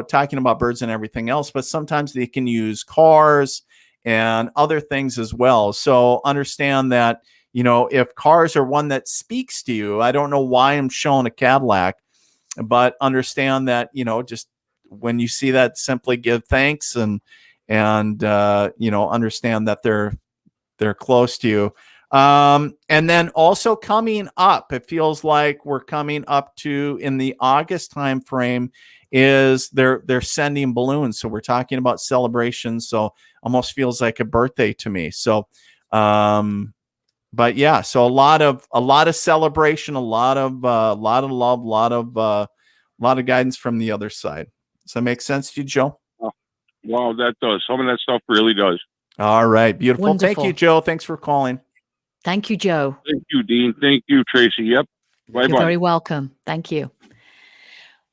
S3: talking about birds and everything else, but sometimes they can use cars and other things as well. So understand that, if cars are one that speaks to you, I don't know why I'm showing a Cadillac, but understand that, just when you see that, simply give thanks and understand that they're close to you. And then also coming up, it feels like we're coming up to, in the August time frame, is they're sending balloons. So we're talking about celebrations. So almost feels like a birthday to me. So, but yeah, so a lot of celebration, a lot of love, a lot of guidance from the other side. Does that make sense to you, Joe?
S10: Wow, that does. Some of that stuff really does.
S3: All right. Beautiful. Thank
S2: Wonderful.
S3: you, Joe. Thanks for calling.
S2: Thank you, Joe.
S10: Thank you, Dean. Thank you, Tracie. Yep. Bye
S2: You're
S10: bye.
S2: very welcome. Thank you.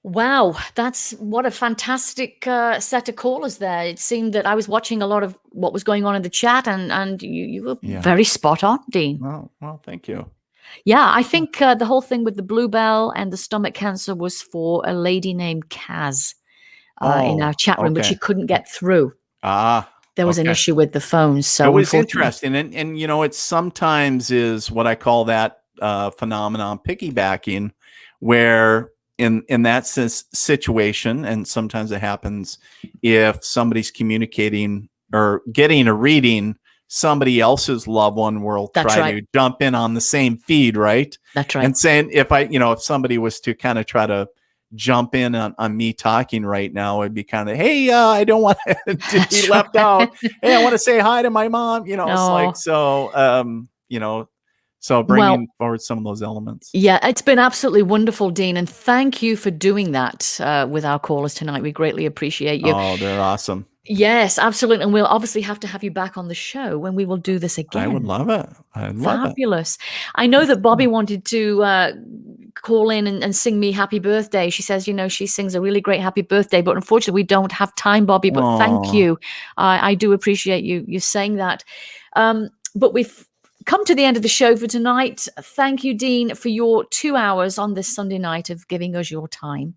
S2: Wow, that's what a fantastic set of callers there. It seemed that I was watching a lot of what was going on in the chat, and you were
S3: Yeah.
S2: very spot on, Dean.
S3: Well, thank you.
S2: Yeah, I think the whole thing with the bluebell and the stomach cancer was for a lady named Kaz in our chat room, but she couldn't get through. There was an issue with the phone. So
S3: it was
S2: unfortunately-
S3: interesting. And you know, it sometimes is what I call that phenomenon piggybacking, where in that situation, and sometimes it happens if somebody's communicating or getting a reading, somebody else's loved one will try to jump in on the same feed, right?
S2: That's right.
S3: And saying, if somebody was to kind of try to jump in on me talking right now, it'd be kind of, hey, I don't want to be left out. Hey, I want to say hi to my mom. It's like, so bringing forward some of those elements.
S2: Yeah, it's been absolutely wonderful, Dean. And thank you for doing that with our callers tonight. We greatly appreciate you.
S3: Oh, they're awesome.
S2: Yes, absolutely. And we'll obviously have to have you back on the show when we will do this again.
S3: I would love it.
S2: Fabulous. I know that Bobby wanted to call in and sing me happy birthday. She says, she sings a really great happy birthday, but unfortunately we don't have time, Bobby, but thank you. I do appreciate you saying that. But we've come to the end of the show for tonight. Thank you, Dean, for your 2 hours on this Sunday night of giving us your time.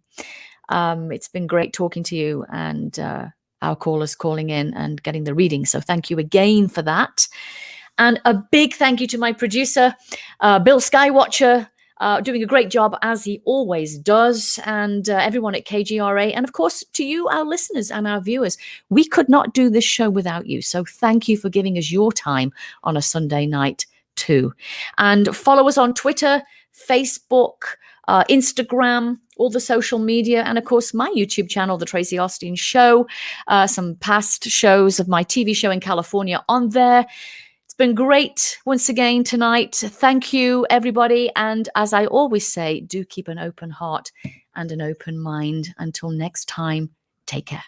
S2: It's been great talking to you and our callers calling in and getting the reading. So thank you again for that. And a big thank you to my producer, Bill Skywatcher, doing a great job as he always does, and everyone at KGRA, and of course to you, our listeners and our viewers. We could not do this show without you, so thank you for giving us your time on a Sunday night too. And follow us on Twitter, Facebook, Instagram, all the social media, and of course my YouTube channel, The Tracie Austin Show. Some past shows of my TV show in California on there. Been great once again tonight. Thank you, everybody. And as I always say, do keep an open heart and an open mind. Until next time, take care.